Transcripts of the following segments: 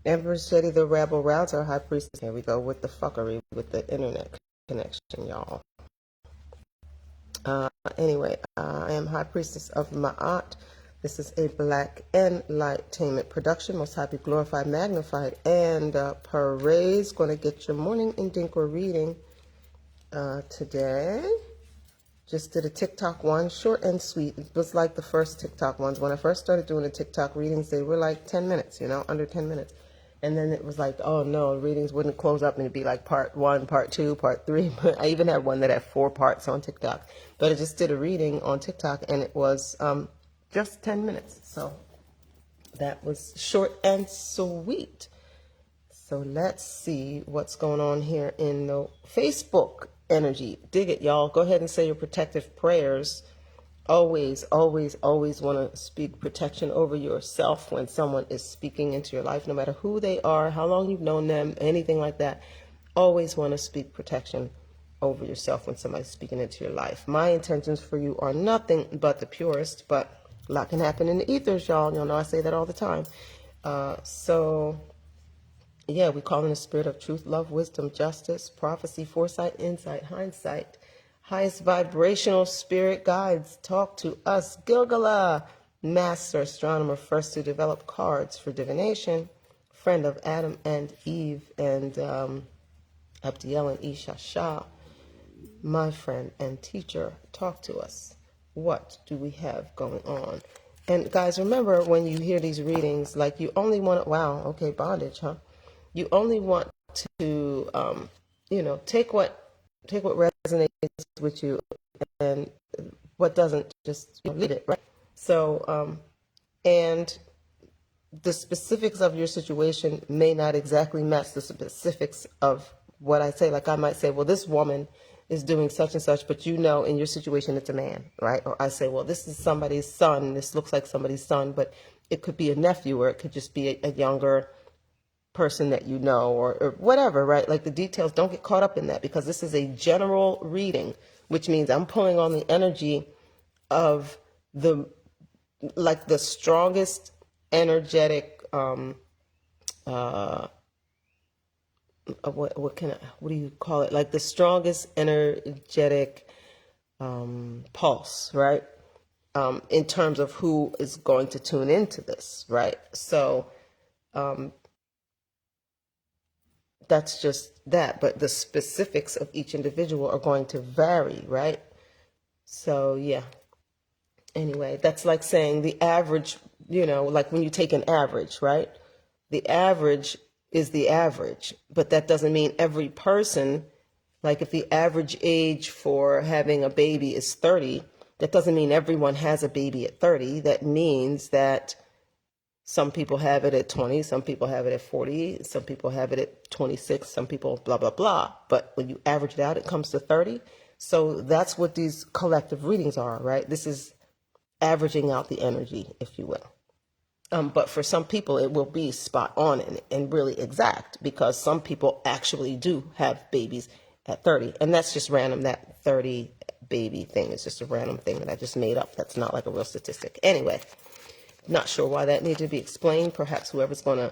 Empress Jedi, the rebel router, high priestess. Here we go with the fuckery with the internet connection, y'all. Anyway, I am high priestess of Ma'at. This is a Black Enlightenment production. Most High be glorified, magnified, and praised. Going to get your morning Indinkwa reading today. Just did a TikTok one, short and sweet. It was like the first TikTok ones. When I first started doing the TikTok readings, they were like 10 minutes, under 10 minutes. And then it was like, oh no, readings wouldn't close up and it'd be like part 1, part 2, part 3. But I even had one that had 4 parts on TikTok. But I just did a reading on TikTok and it was just 10 minutes. So that was short and sweet. So let's see what's going on here in the Facebook energy. Dig it, y'all. Go ahead and say your protective prayers. Always, always, always want to speak protection over yourself when someone is speaking into your life, no matter who they are, how long you've known them, anything like that. Always want to speak protection over yourself when somebody's speaking into your life. My intentions for you are nothing but the purest, but a lot can happen in the ethers, y'all. Y'all know I say that all the time. Yeah, we call in the spirit of truth, love, wisdom, justice, prophecy, foresight, insight, hindsight. Highest vibrational spirit guides, talk to us. Gilgala, master astronomer, first to develop cards for divination, friend of Adam and Eve, and Abdiel and Isha Shah, my friend and teacher, talk to us. What do we have going on? And guys, remember when you hear these readings, like you only want to, wow, okay, bondage, huh? You only want to, take what resonates with you, and what doesn't, just leave it, right? So, and the specifics of your situation may not exactly match the specifics of what I say. Like I might say, well, this woman is doing such and such, but in your situation, it's a man, right? Or I say, well, this is somebody's son. This looks like somebody's son, but it could be a nephew, or it could just be a younger person that you know, or whatever, right? Like the details, don't get caught up in that, because this is a general reading, which means I'm pulling on the energy of the strongest energetic, what do you call it? Like the strongest energetic pulse, right? In terms of who is going to tune into this, right? So, that's just that, but the specifics of each individual are going to vary, right? So yeah, anyway, that's like saying the average, like when you take an average, right? The average is the average, but that doesn't mean every person, like if the average age for having a baby is 30, that doesn't mean everyone has a baby at 30. That means that some people have it at 20, some people have it at 40, some people have it at 26, some people blah, blah, blah. But when you average it out, it comes to 30. So that's what these collective readings are, right? This is averaging out the energy, if you will. But for some people, it will be spot on and really exact, because some people actually do have babies at 30. And that's just random. That 30 baby thing is just a random thing that I just made up. That's not like a real statistic. Anyway. Not sure why that needed to be explained. Perhaps whoever's going to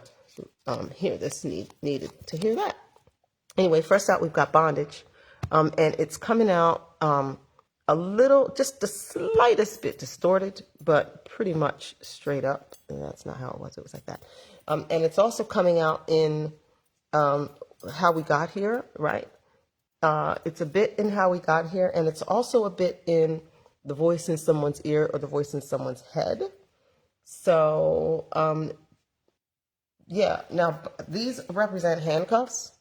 hear this needed to hear that. Anyway, first out, we've got bondage. And it's coming out a little, just the slightest bit distorted, but pretty much straight up. And that's not how it was. It was like that. And it's also coming out in how we got here, right? It's a bit in how we got here. And it's also a bit in the voice in someone's ear or the voice in someone's head. So, yeah, now these represent handcuffs.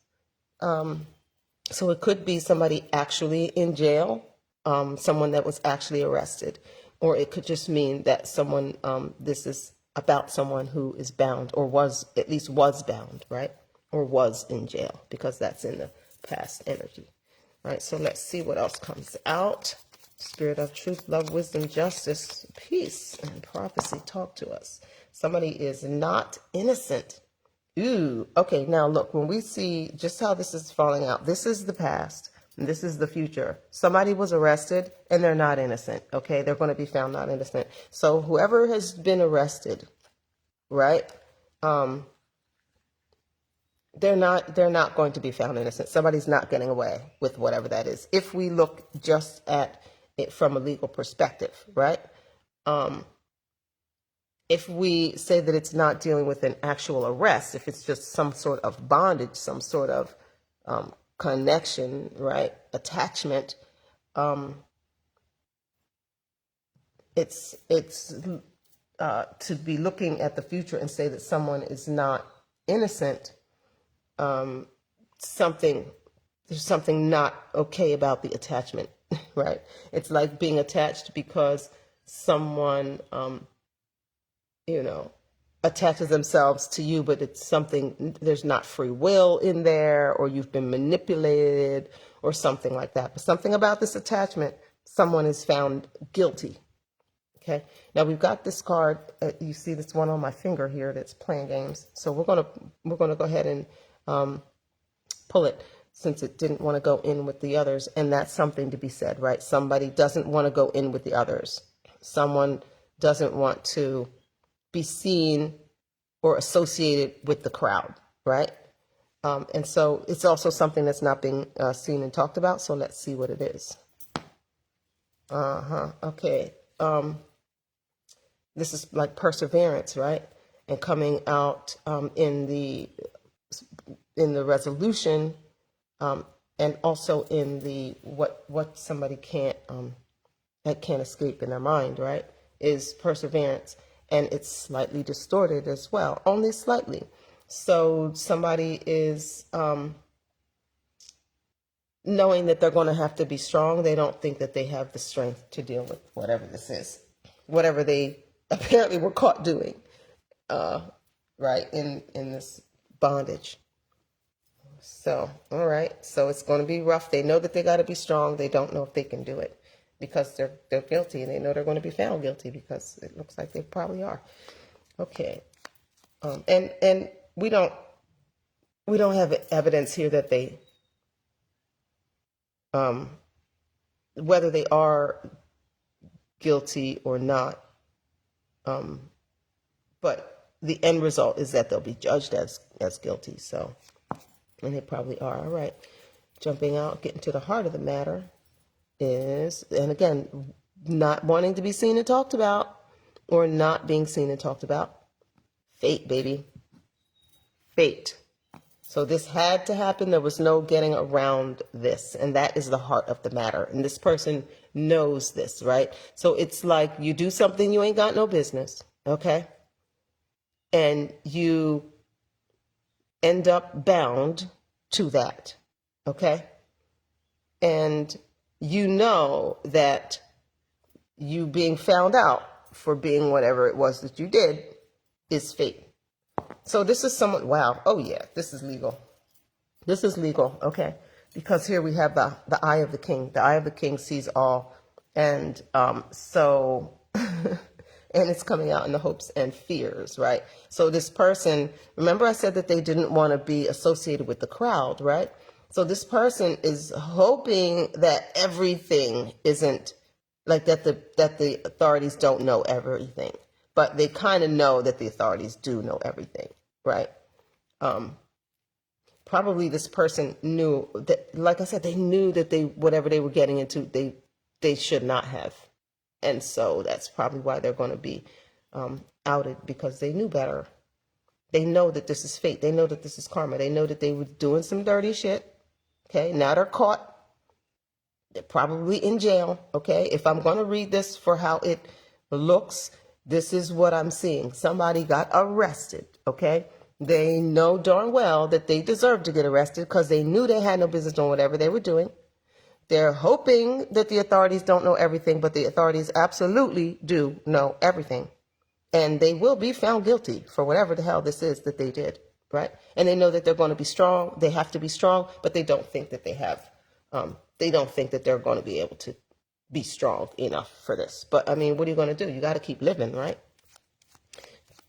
So it could be somebody actually in jail, someone that was actually arrested, or it could just mean that someone, this is about someone who is bound, or at least was bound, right? Or was in jail, because that's in the past energy, right? So let's see what else comes out. Spirit of truth, love, wisdom, justice, peace, and prophecy, talk to us. Somebody is not innocent. Ooh, okay, now look, when we see just how this is falling out, this is the past, and this is the future. Somebody was arrested, and they're not innocent, okay? They're going to be found not innocent. So whoever has been arrested, right, they're not going to be found innocent. Somebody's not getting away with whatever that is. If we look just at it from a legal perspective, right? If we say that it's not dealing with an actual arrest, if it's just some sort of bondage, some sort of connection, right, attachment, it's to be looking at the future and say that someone is not innocent. There's something not okay about the attachment, right? It's like being attached because someone, attaches themselves to you, but it's something, there's not free will in there, or you've been manipulated or something like that. But something about this attachment, someone is found guilty. Okay, now we've got this card. You see this one on my finger here that's playing games. So we're gonna go ahead and pull it, since it didn't want to go in with the others, and that's something to be said, right? Somebody doesn't want to go in with the others. Someone doesn't want to be seen or associated with the crowd, right? And so it's also something that's not being seen and talked about. So let's see what it is. Okay. This is like perseverance, right? And coming out in the resolution, and also in the what somebody can't escape in their mind, right? Is perseverance, and it's slightly distorted as well, only slightly. So somebody is knowing that they're going to have to be strong. They don't think that they have the strength to deal with whatever this is, whatever they apparently were caught doing, right, in this bondage. So, all right, so it's going to be rough. They know that they got to be strong. They don't know if they can do it because they're guilty, and they know they're going to be found guilty because it looks like they probably are. Okay, and we don't have evidence here that they whether they are guilty or not. But the end result is that they'll be judged as guilty. So, and they probably are. All right. Jumping out, getting to the heart of the matter is, and again, not wanting to be seen and talked about, or not being seen and talked about. Fate, baby. Fate. So this had to happen. There was no getting around this. And that is the heart of the matter. And this person knows this, right? So it's like you do something you ain't got no business, okay? And you end up bound to that, okay? And you know that you being found out for being whatever it was that you did is fate. So this is someone, wow, oh yeah, this is legal. This is legal, okay? Because here we have the eye of the king. The eye of the king sees all. And so, and it's coming out in the hopes and fears, right? So this person, remember I said that they didn't want to be associated with the crowd, right? So this person is hoping that everything isn't, like that the authorities don't know everything. But they kind of know that the authorities do know everything, right? Probably this person knew that, like I said, they knew that whatever they were getting into, they should not have. And so that's probably why they're going to be outed, because they knew better. They know that this is fate. They know that this is karma. They know that they were doing some dirty shit. Okay, now they're caught. They're probably in jail. Okay, if I'm going to read this for how it looks, this is what I'm seeing. Somebody got arrested, okay? They know darn well that they deserve to get arrested because they knew they had no business doing whatever they were doing. They're hoping that the authorities don't know everything, but the authorities absolutely do know everything. And they will be found guilty for whatever the hell this is that they did, right? And they know that they're going to be strong. They have to be strong, but they don't think that they have, they don't think that they're going to be able to be strong enough for this. But I mean, what are you going to do? You got to keep living, right?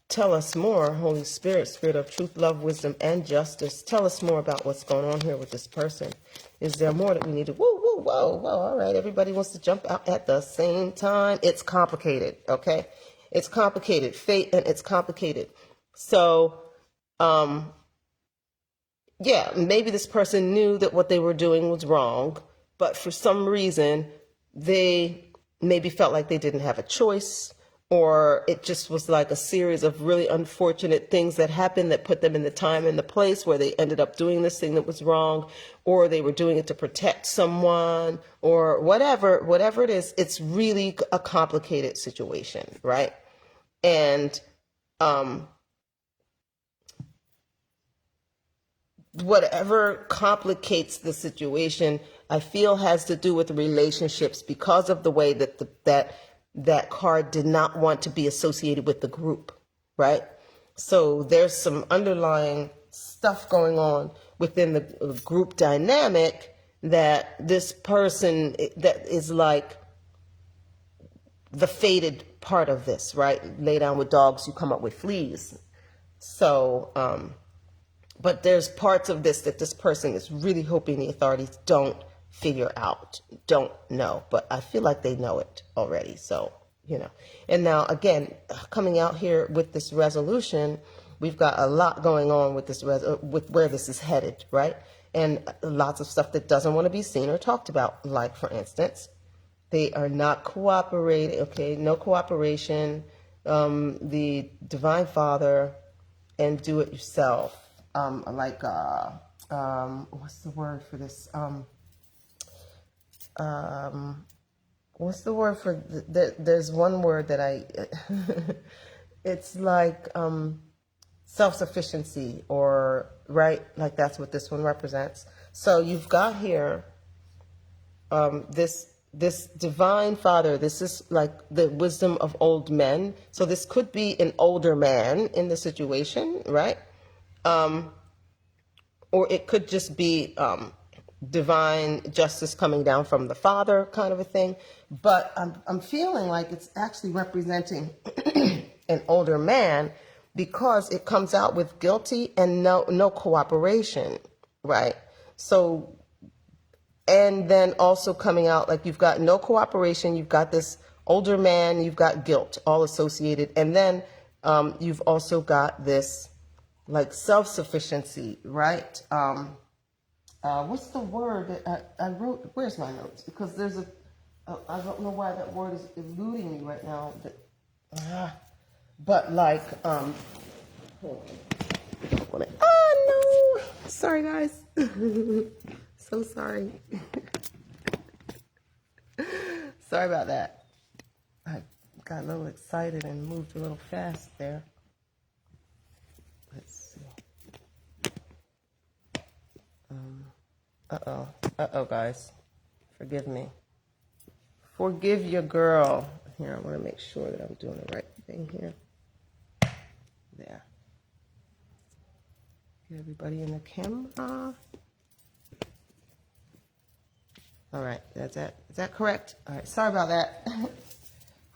Tell us more, Holy Spirit, Spirit of truth, love, wisdom, and justice. Tell us more about what's going on here with this person. Is there more that we need to, whoa, all right. Everybody wants to jump out at the same time. It's complicated, okay? It's complicated, fate, and it's complicated. So, yeah, maybe this person knew that what they were doing was wrong, but for some reason they maybe felt like they didn't have a choice, or it just was like a series of really unfortunate things that happened that put them in the time and the place where they ended up doing this thing that was wrong, or they were doing it to protect someone, or whatever it is. It's really a complicated situation, right? And whatever complicates the situation, I feel has to do with relationships, because of the way that that card did not want to be associated with the group, right? So there's some underlying stuff going on within the group dynamic that this person, that is like the fated part of this, right? Lay down with dogs, you come up with fleas. So, but there's parts of this that this person is really hoping the authorities don't figure out, don't know. But I feel like they know it already. So, you know. And now, again, coming out here with this resolution, we've got a lot going on with this, with where this is headed, right? And lots of stuff that doesn't want to be seen or talked about. Like, for instance, they are not cooperating. Okay, no cooperation. The Divine Father and do it yourself. What's the word for this? What's the word for, there's one word that it's like self-sufficiency, or, right? Like that's what this one represents. So you've got here this Divine Father. This is like the wisdom of old men. So this could be an older man in the situation, right? Or it could just be divine justice coming down from the Father, kind of a thing. But I'm feeling like it's actually representing an older man, because it comes out with guilty and no cooperation, right? So, and then also coming out like you've got no cooperation, you've got this older man, you've got guilt all associated, and then you've also got this like self-sufficiency, right? What's the word that I wrote? Where's my notes? Because there's I don't know why that word is eluding me right now. But like, hold on. Oh no! Sorry guys. So sorry. Sorry about that. I got a little excited and moved a little fast there. Let's see. Uh-oh, guys. Forgive me. Forgive your girl. Here, I want to make sure that I'm doing the right thing here. There. Get everybody in the camera. All right, that's it. Is that correct? All right, sorry about that.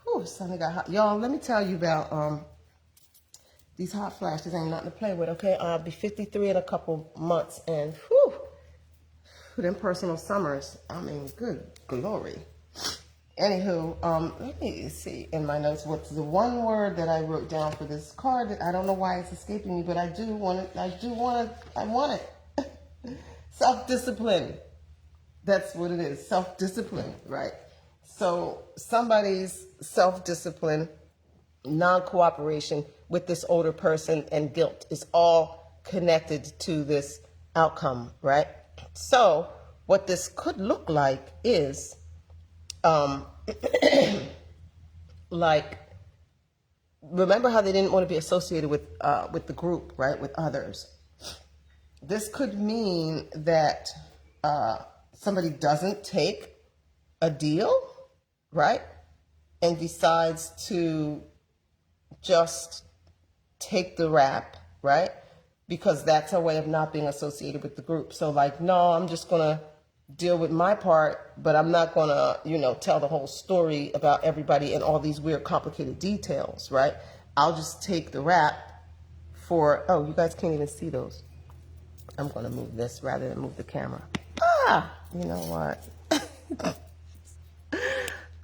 Whew, something got hot. Y'all, let me tell you about these hot flashes. Ain't nothing to play with, okay? I'll be 53 in a couple months, and whew, them personal summers. I mean, good glory. Anywho, let me see in my notes what's the one word that I wrote down for this card. I don't know why it's escaping me, but I want it. Self-discipline. That's what it is. Self-discipline, right? So somebody's self-discipline, non-cooperation with this older person, and guilt is all connected to this outcome, right? So what this could look like is like, remember how they didn't want to be associated with the group, right? With others. This could mean that somebody doesn't take a deal, right? And decides to just take the rap, right? Because that's a way of not being associated with the group. So like, no, I'm just going to deal with my part, but I'm not going to, tell the whole story about everybody and all these weird, complicated details, right? I'll just take the rap for, oh, you guys can't even see those. I'm going to move this rather than move the camera. You know what?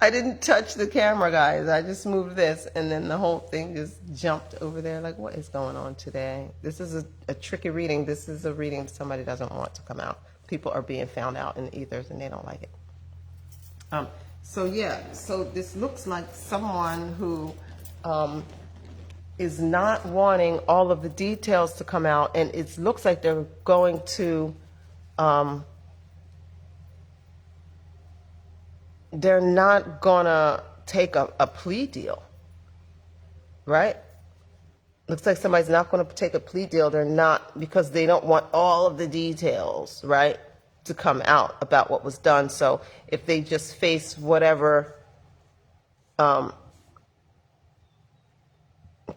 I didn't touch the camera, guys. I just moved this, and then the whole thing just jumped over there. Like, what is going on today? This is a tricky reading. This is a reading somebody doesn't want to come out. People are being found out in the ethers, and they don't like it. So yeah, so this looks like someone who is not wanting all of the details to come out, and it looks like they're going to they're not gonna take a plea deal, right? Looks like somebody's not gonna take a plea deal. They're not, because they don't want all of the details, right, to come out about what was done. So if they just face whatever,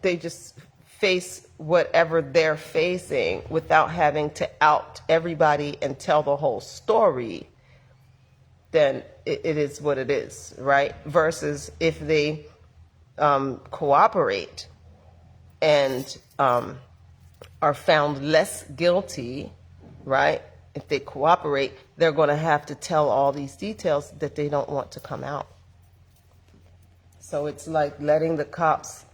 they just face whatever they're facing without having to out everybody and tell the whole story, then it is what it is, right? Versus if they cooperate and are found less guilty, right? If they cooperate, they're going to have to tell all these details that they don't want to come out. So it's like letting the cops,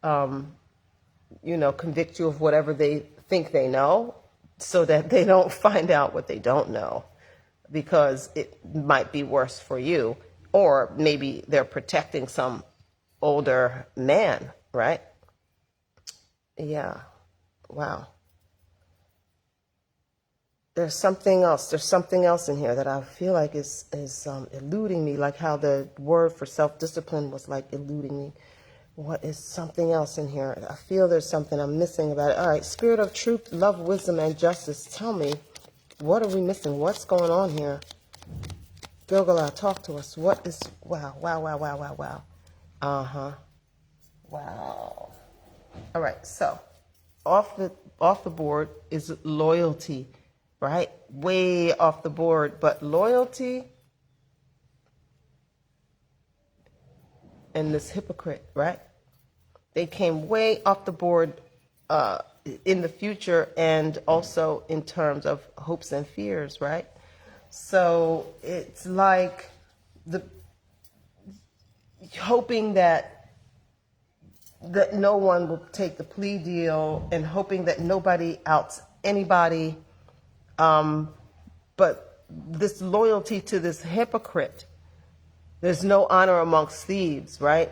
convict you of whatever they think they know, so that they don't find out what they don't know, because it might be worse for you. Or maybe they're protecting some older man, right? Yeah. Wow. There's something else. There's something else in here that I feel like is eluding me, like how the word for self-discipline was like eluding me. What is something else in here? I feel there's something I'm missing about it. All right, Spirit of truth, love, wisdom, and justice. Tell me, what are we missing? What's going on here? Gilgalad, talk to us. What is, wow. Uh-huh. Wow. All right, so off the board is loyalty, right? Way off the board, but loyalty and this hypocrite, right? They came way off the board in the future, and also in terms of hopes and fears, right? So it's like the hoping that no one will take the plea deal, and hoping that nobody outs anybody, but this loyalty to this hypocrite. There's no honor amongst thieves, right?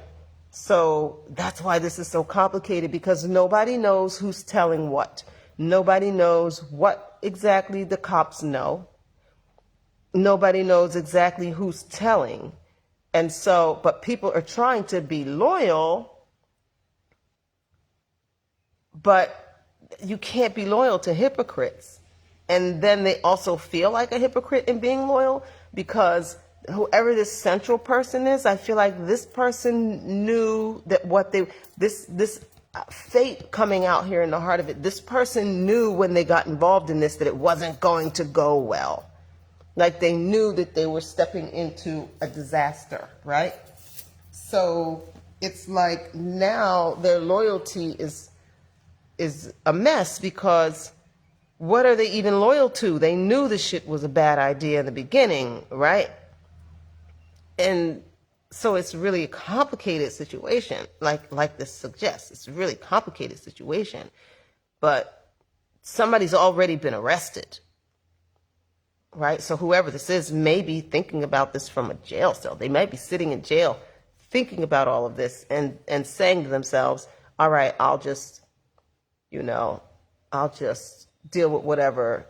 So that's why this is so complicated, because nobody knows who's telling what. Nobody knows what exactly the cops know. Nobody knows exactly who's telling. And so, but people are trying to be loyal, but you can't be loyal to hypocrites. And then they also feel like a hypocrite in being loyal, because whoever this central person is, I feel like this person knew that this fate coming out here in the heart of it, this person knew when they got involved in this that it wasn't going to go well. Like they knew that they were stepping into a disaster, right? So it's like now their loyalty is a mess, because what are they even loyal to? They knew the shit was a bad idea in the beginning, right? And so it's really a complicated situation, like this suggests. It's a really complicated situation. But somebody's already been arrested, right? So whoever this is may be thinking about this from a jail cell. They might be sitting in jail thinking about all of this and saying to themselves, all right, I'll just deal with whatever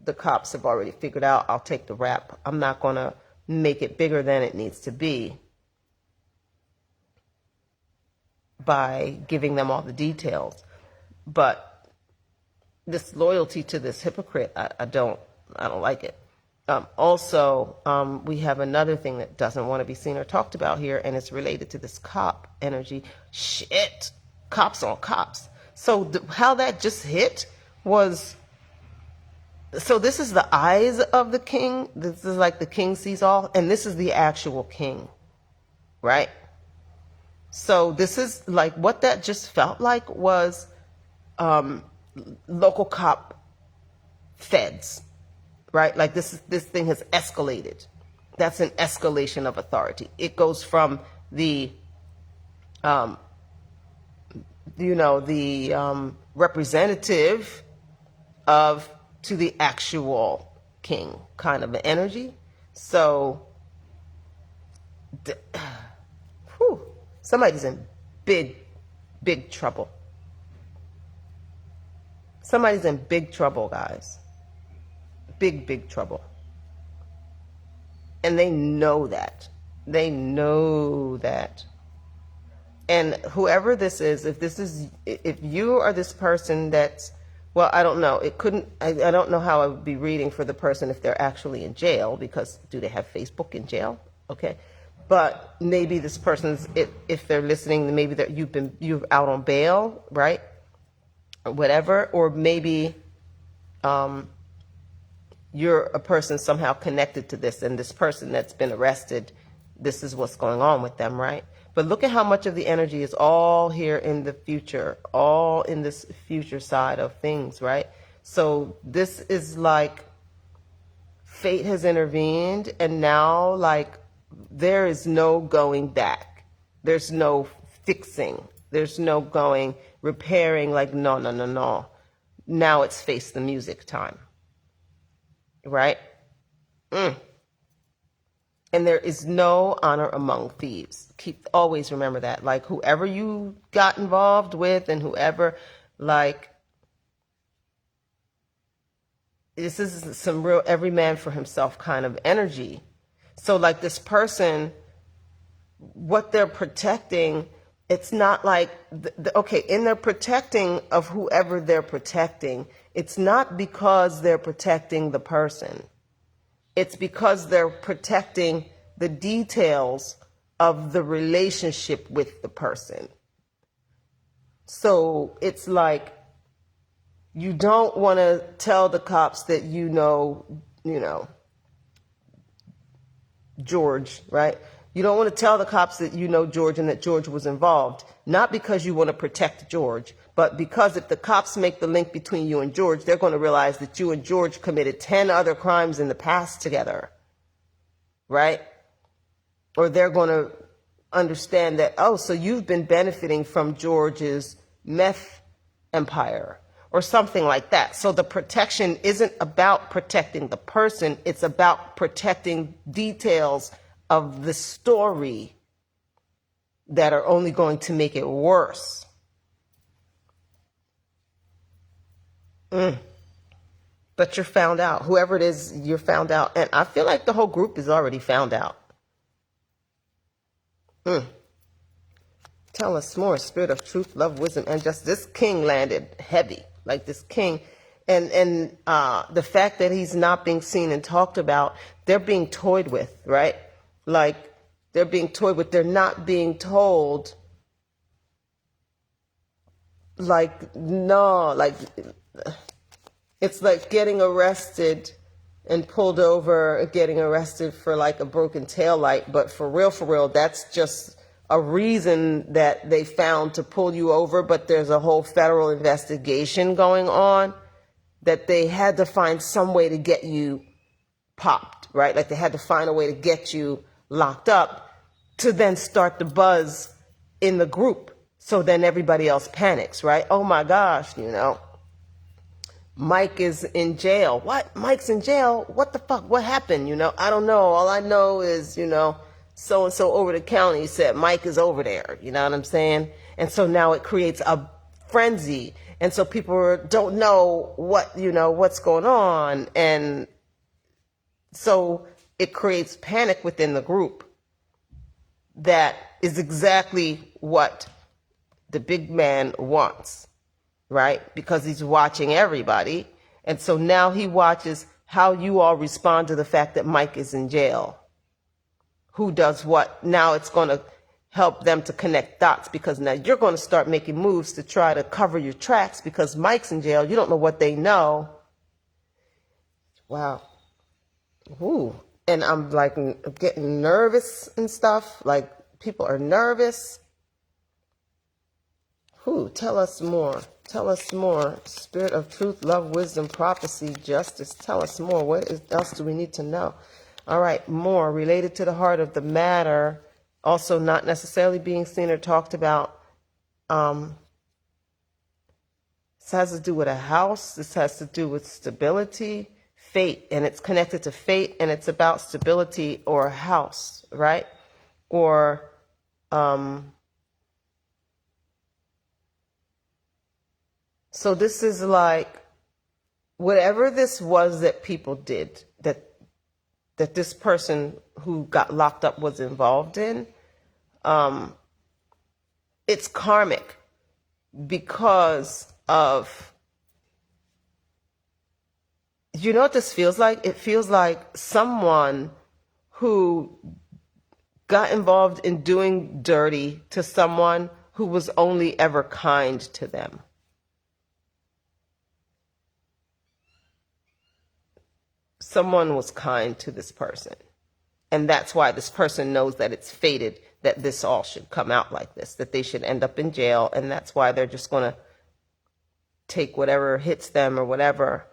the cops have already figured out. I'll take the rap. I'm not going to make it bigger than it needs to be by giving them all the details. But this loyalty to this hypocrite, I don't like it. Also, we have another thing that doesn't want to be seen or talked about here, and it's related to this cop energy. Shit, cops on cops. So how that just hit was, so this is the eyes of the king. This is like the king sees all, and this is the actual king, right? So this is like, what that just felt like was local cop feds, right? Like this thing has escalated. That's an escalation of authority. It goes from the, representative of to the actual king kind of an energy. So, somebody's in big, big trouble. Somebody's in big trouble, guys. Big, big trouble. And they know that. They know that. And whoever this is, if you are this person that's, well, I don't know. I don't know how I would be reading for the person if they're actually in jail, because do they have Facebook in jail? Okay. But maybe this person's, if they're listening, maybe that you're out on bail, right? Or whatever. Or maybe you're a person somehow connected to this, and this person that's been arrested, this is what's going on with them, right? But look at how much of the energy is all here in the future, all in this future side of things, right? So this is like fate has intervened, and now like there is no going back. There's no fixing. There's no going, repairing, like, no, no, no, no. Now it's face the music time, right? And there is no honor among thieves. Always remember that. Like, whoever you got involved with and whoever, like, this is some real every man for himself kind of energy. So, like, this person, what they're protecting, it's not like, in their protecting of whoever they're protecting, it's not because they're protecting the person. It's because they're protecting the details of the relationship with the person. So it's like, you don't want to tell the cops that you know, George, right? You don't want to tell the cops that you know George and that George was involved. Not because you want to protect George, but because if the cops make the link between you and George, they're going to realize that you and George committed 10 other crimes in the past together, right? Or they're going to understand that, oh, so you've been benefiting from George's meth empire or something like that. So the protection isn't about protecting the person. It's about protecting details of the story that are only going to make it worse. But you're found out. Whoever it is, you're found out. And I feel like the whole group is already found out. Tell us more. Spirit of truth, love, wisdom, and justice. This king landed heavy. Like this king. And the fact that he's not being seen and talked about, they're being toyed with, right? Like, they're being toyed with. They're not being told, like, no, like, it's like getting arrested and pulled over, getting arrested for like a broken taillight. But for real, that's just a reason that they found to pull you over. But there's a whole federal investigation going on that they had to find some way to get you popped, right? Like they had to find a way to get you locked up to then start the buzz in the group. So then everybody else panics, right? Oh my gosh, Mike is in jail. What? Mike's in jail? What the fuck? What happened? I don't know. All I know is, so-and-so over the county said Mike is over there. You know what I'm saying? And so now it creates a frenzy. And so people don't know what's going on. And so it creates panic within the group. That is exactly what the big man wants. Right? Because he's watching everybody. And so now he watches how you all respond to the fact that Mike is in jail. Who does what? Now it's going to help them to connect dots, because now you're going to start making moves to try to cover your tracks because Mike's in jail. You don't know what they know. Wow. Ooh. And I'm like getting nervous and stuff. Like people are nervous. Ooh, tell us more. Tell us more. Spirit of truth, love, wisdom, prophecy, justice. Tell us more. What else do we need to know? All right, more related to the heart of the matter, also not necessarily being seen or talked about. This has to do with a house. This has to do with stability, fate, and it's connected to fate, and it's about stability or a house, right? Or so this is like whatever this was that people did, that this person who got locked up was involved in, it's karmic because of, you know what this feels like? It feels like someone who got involved in doing dirty to someone who was only ever kind to them. Someone was kind to this person. And that's why this person knows that it's fated that this all should come out like this, that they should end up in jail. And that's why they're just going to take whatever hits them or whatever,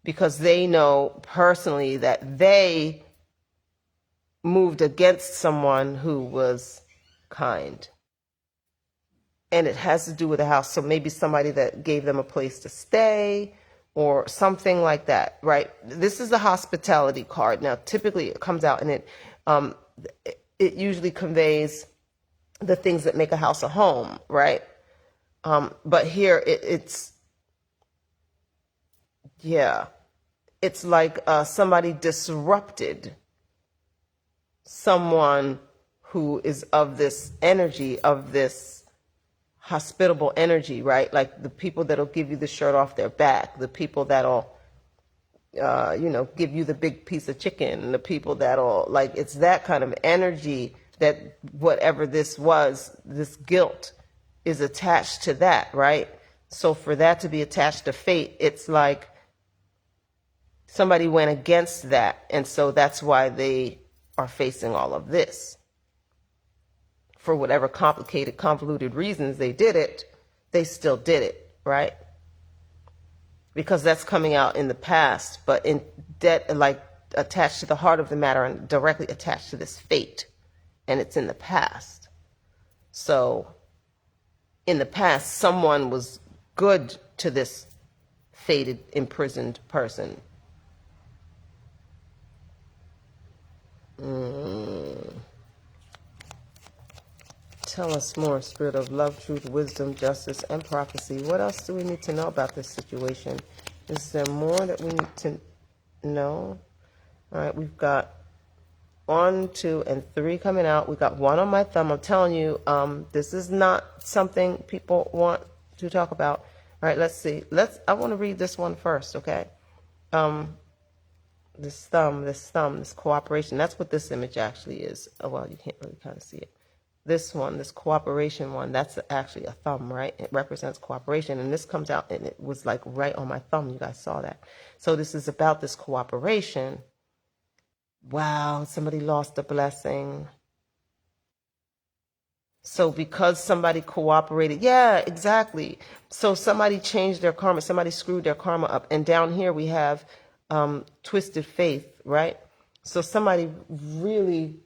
because they know personally that they moved against someone who was kind. And it has to do with a house. So maybe somebody that gave them a place to stay or something like that, right? This is the hospitality card. Now, typically it comes out and it usually conveys the things that make a house a home, right? But here it's like somebody disrupted someone who is of this energy, of this hospitable energy, right? Like the people that'll give you the shirt off their back, the people that'll, give you the big piece of chicken, the people that'll, like, it's that kind of energy that whatever this was, this guilt is attached to that, right? So for that to be attached to fate, it's like somebody went against that. And so that's why they are facing all of this. For whatever complicated, convoluted reasons they did it, they still did it, right? Because that's coming out in the past, but in debt, like attached to the heart of the matter and directly attached to this fate, and it's in the past. So in the past, someone was good to this fated, imprisoned person. Tell us more, Spirit of love, truth, wisdom, justice, and prophecy. What else do we need to know about this situation? Is there more that we need to know? All right, we've got 1, 2, and 3 coming out. We got 1 on my thumb. I'm telling you, this is not something people want to talk about. All right, let's see. I want to read this one first, okay? This cooperation. That's what this image actually is. Oh, well, you can't really kind of see it. This one, this cooperation one, that's actually a thumb, right? It represents cooperation. And this comes out and it was like right on my thumb. You guys saw that. So this is about this cooperation. Wow, somebody lost a blessing. So because somebody cooperated, yeah, exactly. So somebody changed their karma, somebody screwed their karma up. And down here we have twisted faith, right? So somebody really,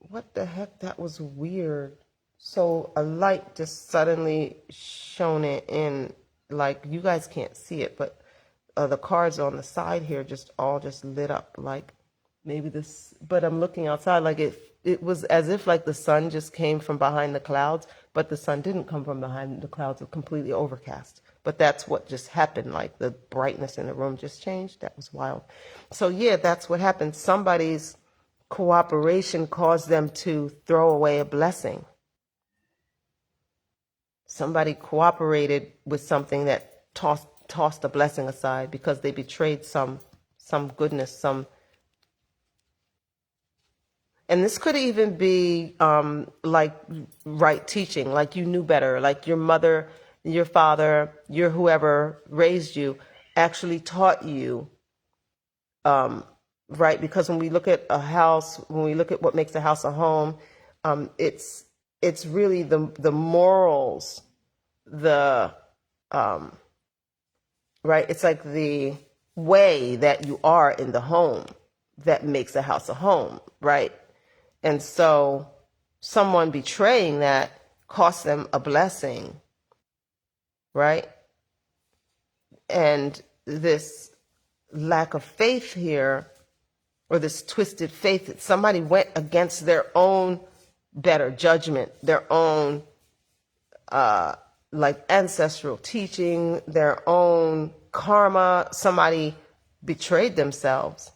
what the heck, that was weird. So a light just suddenly shone it in, like you guys can't see it, but the cards on the side here just lit up, like maybe this, but I'm looking outside, like it was as if like the sun just came from behind the clouds, but the sun didn't come from behind the clouds. It was completely overcast. But that's what just happened. Like the brightness in the room just changed. That was wild. So yeah, that's what happened. Somebody's cooperation caused them to throw away a blessing. Somebody cooperated with something that tossed a blessing aside because they betrayed some goodness, and this could even be like right teaching, like you knew better, like your mother, your father, your whoever raised you actually taught you, right? Because when we look at a house, when we look at what makes a house a home, it's really the morals, right? It's like the way that you are in the home that makes a house a home, right? And so someone betraying that costs them a blessing, right? And this lack of faith here, or this twisted faith, that somebody went against their own better judgment, their own like ancestral teaching, their own karma. Somebody betrayed themselves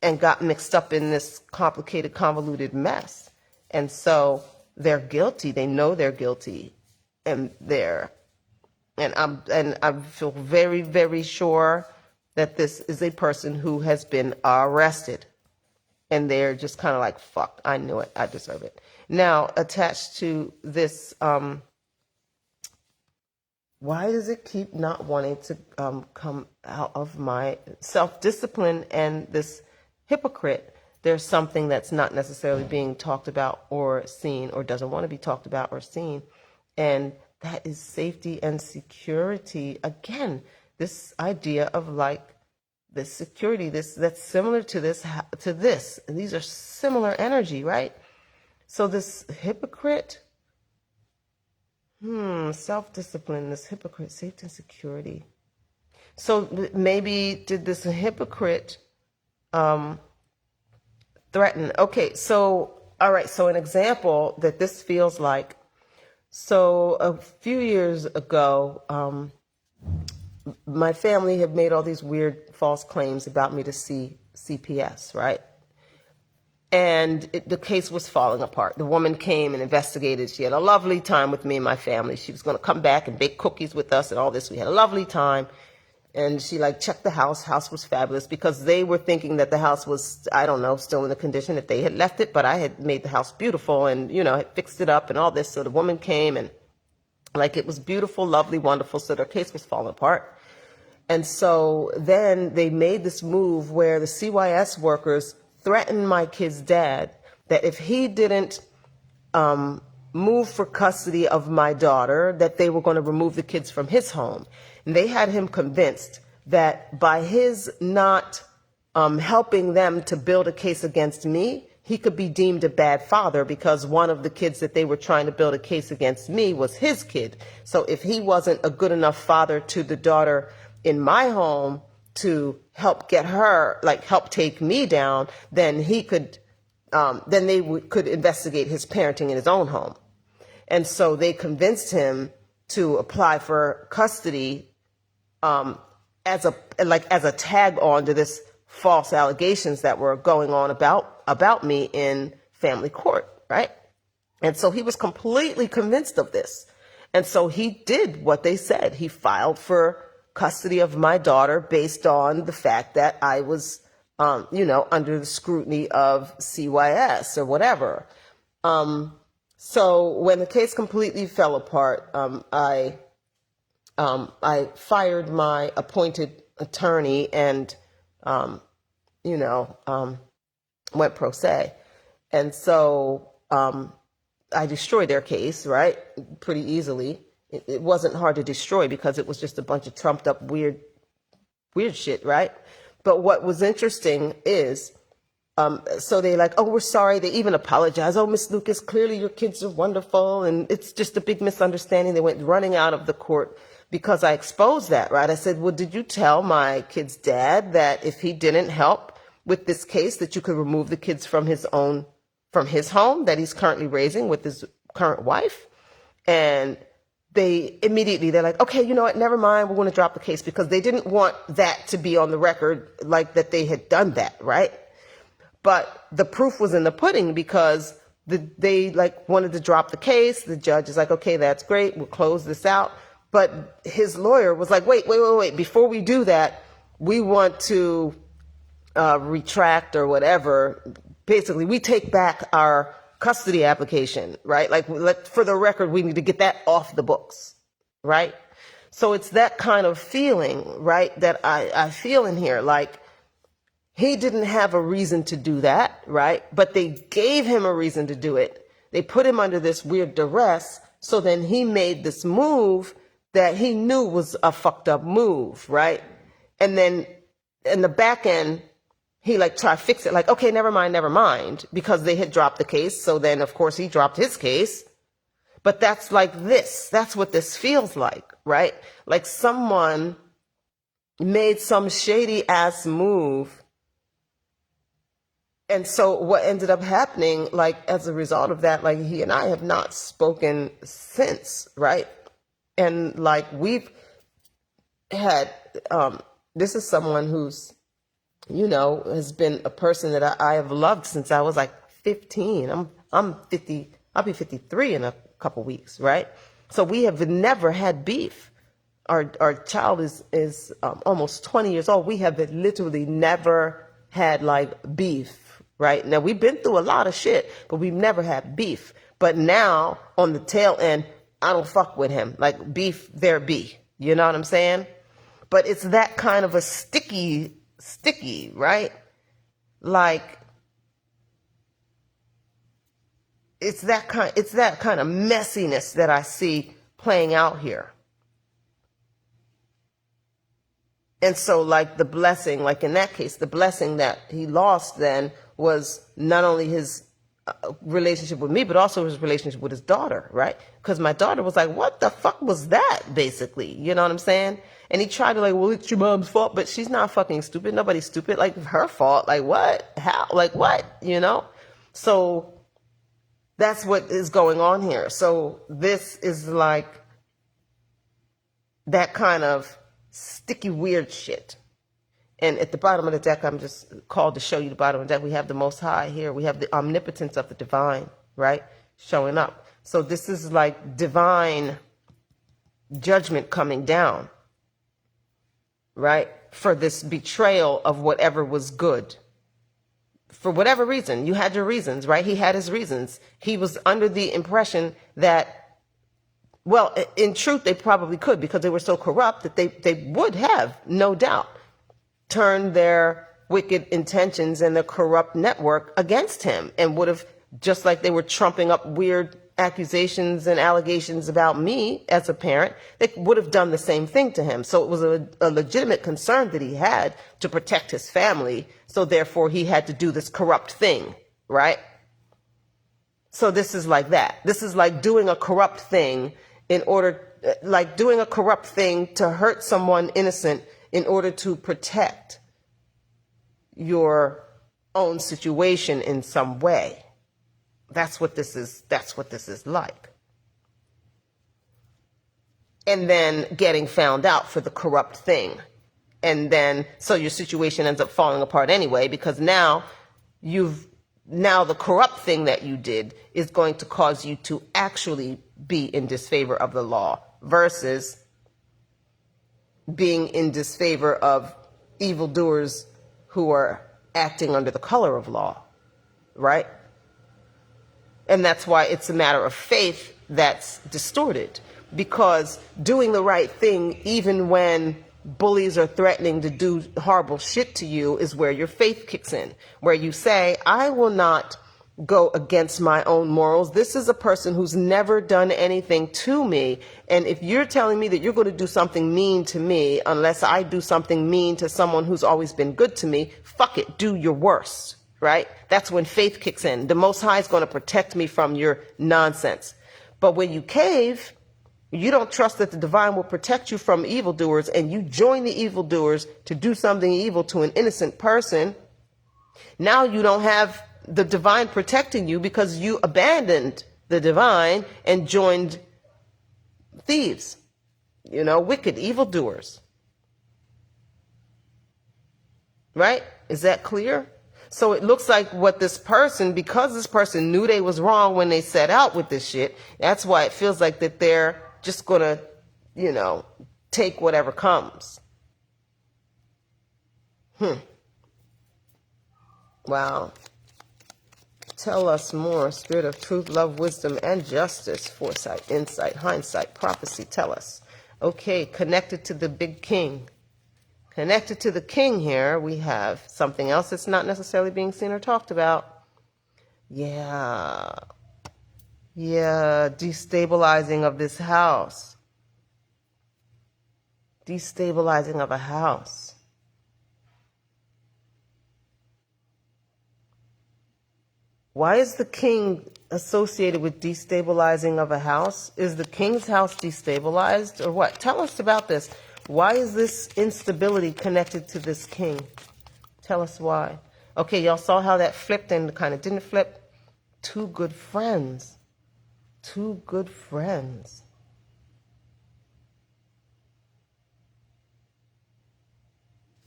and got mixed up in this complicated, convoluted mess. And so they're guilty. They know they're guilty, and I feel very, very sure that this is a person who has been arrested, and they're just kind of like, fuck, I knew it, I deserve it. Now, attached to this, why does it keep not wanting to come out of my self-discipline and this hypocrite? There's something that's not necessarily being talked about or seen, or doesn't want to be talked about or seen, and that is safety and security. Again, this idea of like this security, that's similar to this, and these are similar energy, right? So this hypocrite, self-discipline, this hypocrite, safety and security. So maybe did this hypocrite threaten? Okay, so, all right, so an example that this feels like, so a few years ago, my family had made all these weird false claims about me to CPS, right? And the case was falling apart. The woman came and investigated. She had a lovely time with me and my family. She was going to come back and bake cookies with us and all this. We had a lovely time. And she like checked the house. House was fabulous, because they were thinking that the house was, I don't know, still in the condition that they had left it. But I had made the house beautiful and, had fixed it up and all this. So the woman came and like it was beautiful, lovely, wonderful. So their case was falling apart. And so then they made this move where the CYS workers threatened my kid's dad that if he didn't move for custody of my daughter, that they were going to remove the kids from his home. And they had him convinced that by his not helping them to build a case against me, he could be deemed a bad father, because one of the kids that they were trying to build a case against me was his kid. So if he wasn't a good enough father to the daughter in my home to help get her, like help take me down, then he could, then they could investigate his parenting in his own home. And so they convinced him to apply for custody as a tag on to this false allegations that were going on about me in family court, right? And so he was completely convinced of this. And so he did what they said. He filed for custody of my daughter based on the fact that I was, under the scrutiny of CYS or whatever. So when the case completely fell apart, I fired my appointed attorney and, went pro se. And so I destroyed their case, right, pretty easily. It wasn't hard to destroy because it was just a bunch of trumped up weird shit, right? But what was interesting is, so they like, oh, we're sorry. They even apologized. Oh, Miss Lucas, clearly your kids are wonderful. And it's just a big misunderstanding. They went running out of the court because I exposed that, right? I said, well, did you tell my kid's dad that if he didn't help with this case, that you could remove the kids from his home that he's currently raising with his current wife? And they're like, okay, you know what, never mind, we're going to drop the case, because they didn't want that to be on the record, like that they had done that, right? But the proof was in the pudding, because they like wanted to drop the case. The judge is like, okay, that's great, we'll close this out. But his lawyer was like, wait, before we do that, we want to retract or whatever. Basically, we take back our custody application, right? Like, for the record, we need to get that off the books, right? So it's that kind of feeling, right, that I feel in here. Like, he didn't have a reason to do that, right? But they gave him a reason to do it. They put him under this weird duress. So then he made this move that he knew was a fucked up move, right? And then in the back end, he like tried to fix it, like, okay, never mind, because they had dropped the case. So then, of course, he dropped his case. But that's like this. That's what this feels like, right? Like someone made some shady ass move. And so what ended up happening, like as a result of that, like he and I have not spoken since, right? And like we've had, this is someone who's, has been a person that I have loved since I was like 15. I'm 50, I'll be 53 in a couple weeks, right? So we have never had beef. Our child is almost 20 years old. We have literally never had like beef, right? Now we've been through a lot of shit, but we've never had beef. But now on the tail end, I don't fuck with him. Like beef, there be. You know what I'm saying? But it's that kind of a sticky, right? Like it's that kind of messiness that I see playing out here. And so like the blessing, like in that case, the blessing that he lost then was not only his relationship with me, but also his relationship with his daughter, right? Because my daughter was like, what the fuck was that, basically? You know what I'm saying? And he tried to like, well, it's your mom's fault, but she's not fucking stupid. Nobody's stupid. Like her fault. Like what? How? Like what? So that's what is going on here. So this is like that kind of sticky, weird shit. And at the bottom of the deck, I'm just called to show you the bottom of the deck. We have the Most High here. We have the omnipotence of the divine, right? Showing up. So this is like divine judgment coming down, right? For this betrayal of whatever was good. For whatever reason, you had your reasons, right? He had his reasons. He was under the impression that, well, in truth, they probably could because they were so corrupt that they would have, no doubt, turned their wicked intentions and the corrupt network against him and would have, just like they were trumping up weird accusations and allegations about me as a parent, they would have done the same thing to him. So it was a legitimate concern that he had to protect his family. So therefore he had to do this corrupt thing, right? So this is like that. This is like doing a corrupt thing doing a corrupt thing to hurt someone innocent in order to protect your own situation in some way. That's what this is. That's what this is like. And then getting found out for the corrupt thing. And then, so your situation ends up falling apart anyway, because now the corrupt thing that you did is going to cause you to actually be in disfavor of the law versus being in disfavor of evildoers who are acting under the color of law, right? And that's why it's a matter of faith that's distorted, because doing the right thing, even when bullies are threatening to do horrible shit to you, is where your faith kicks in, where you say, I will not go against my own morals. This is a person who's never done anything to me. And if you're telling me that you're going to do something mean to me, unless I do something mean to someone who's always been good to me, fuck it, do your worst, right? That's when faith kicks in. The Most High is going to protect me from your nonsense. But when you cave, you don't trust that the divine will protect you from evildoers, and you join the evildoers to do something evil to an innocent person. Now you don't have the divine protecting you because you abandoned the divine and joined thieves, wicked evildoers. Right? Is that clear? So it looks like what this person, because this person knew they was wrong when they set out with this shit, that's why it feels like that they're just gonna, take whatever comes. Wow. Tell us more. Spirit of truth, love, wisdom, and justice, foresight, insight, hindsight, prophecy. Tell us. Okay, connected to the big king. Connected to the king here, we have something else that's not necessarily being seen or talked about. Yeah, destabilizing of this house. Destabilizing of a house. Why is the king associated with destabilizing of a house? Is the king's house destabilized or what? Tell us about this. Why is this instability connected to this king? Tell us why. Okay, y'all saw how that flipped and kind of didn't flip. Two good friends. Two good friends.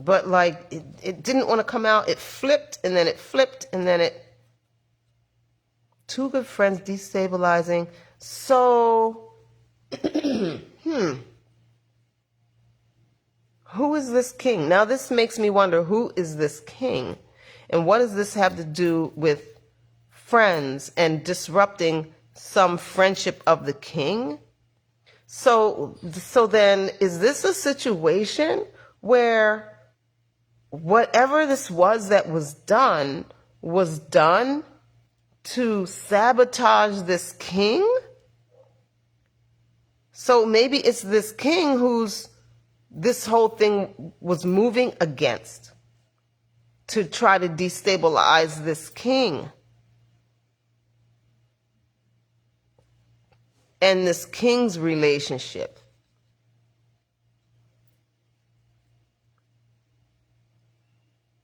But like, it didn't want to come out. It flipped and then it flipped and then it... Two good friends destabilizing. So, who is this king? Now this makes me wonder, who is this king? And what does this have to do with friends and disrupting some friendship of the king? So then, is this a situation where whatever this was that was done to sabotage this king? So maybe it's this king who's this whole thing was moving against to try to destabilize this king. And this king's relationship.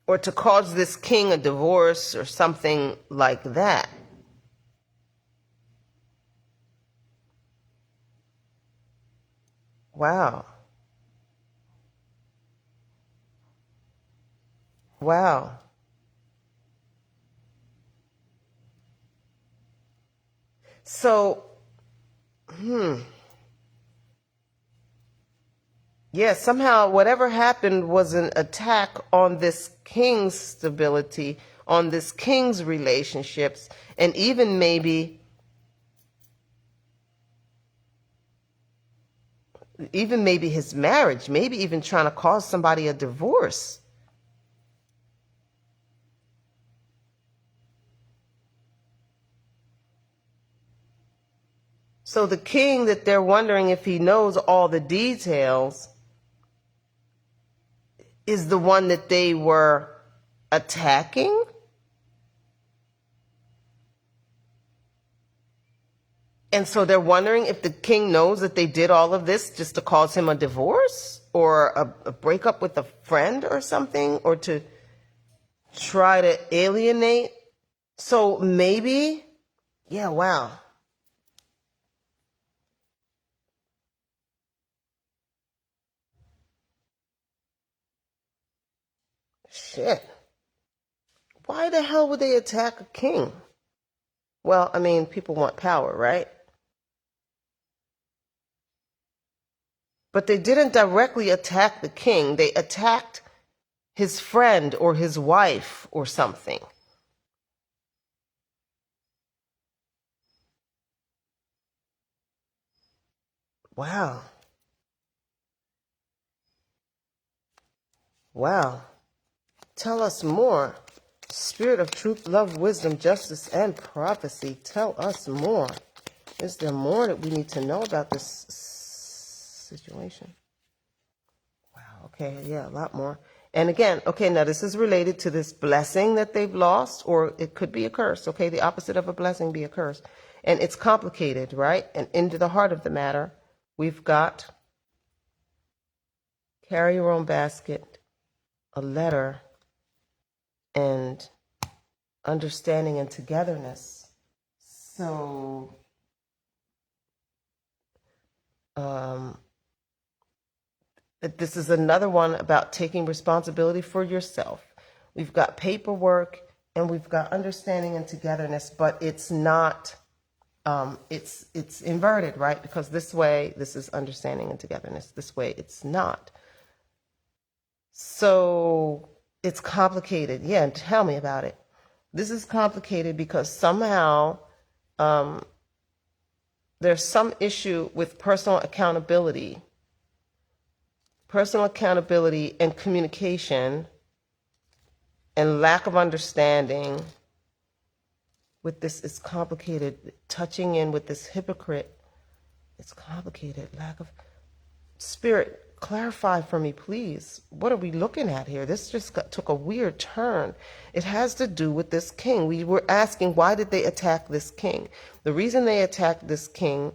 Or to cause this king a divorce or something like that. Wow. Wow. So, yeah, somehow whatever happened was an attack on this king's stability, on this king's relationships, and even maybe his marriage, maybe even trying to cause somebody a divorce. So the king that they're wondering if he knows all the details is the one that they were attacking? And so they're wondering if the king knows that they did all of this just to cause him a divorce or a breakup with a friend or something, or to try to alienate. So maybe, yeah, wow. Shit. Why the hell would they attack a king? Well, I mean, people want power, right? But they didn't directly attack the king. They attacked his friend or his wife or something. Wow. Wow. Tell us more. Spirit of truth, love, wisdom, justice, and prophecy. Tell us more. Is there more that we need to know about this situation? Wow. Okay. Yeah, a lot more. And again, okay, now this is related to this blessing that they've lost, or it could be a curse. Okay, the opposite of a blessing be a curse. And it's complicated, right? And into the heart of the matter, we've got carry your own basket, a letter, and understanding and togetherness. So, this is another one about taking responsibility for yourself. We've got paperwork and we've got understanding and togetherness, but it's not, it's inverted, right? Because this way, this is understanding and togetherness. This way, it's not. So it's complicated. Yeah, tell me about it. This is complicated because somehow there's some issue with personal accountability and communication and lack of understanding with this. Is complicated. Touching in with this hypocrite, it's complicated. Lack of spirit. clarify for me, please. What are we looking at here? This just took a weird turn. It has to do with this king. We were asking, why did they attack this king? The reason they attacked this king,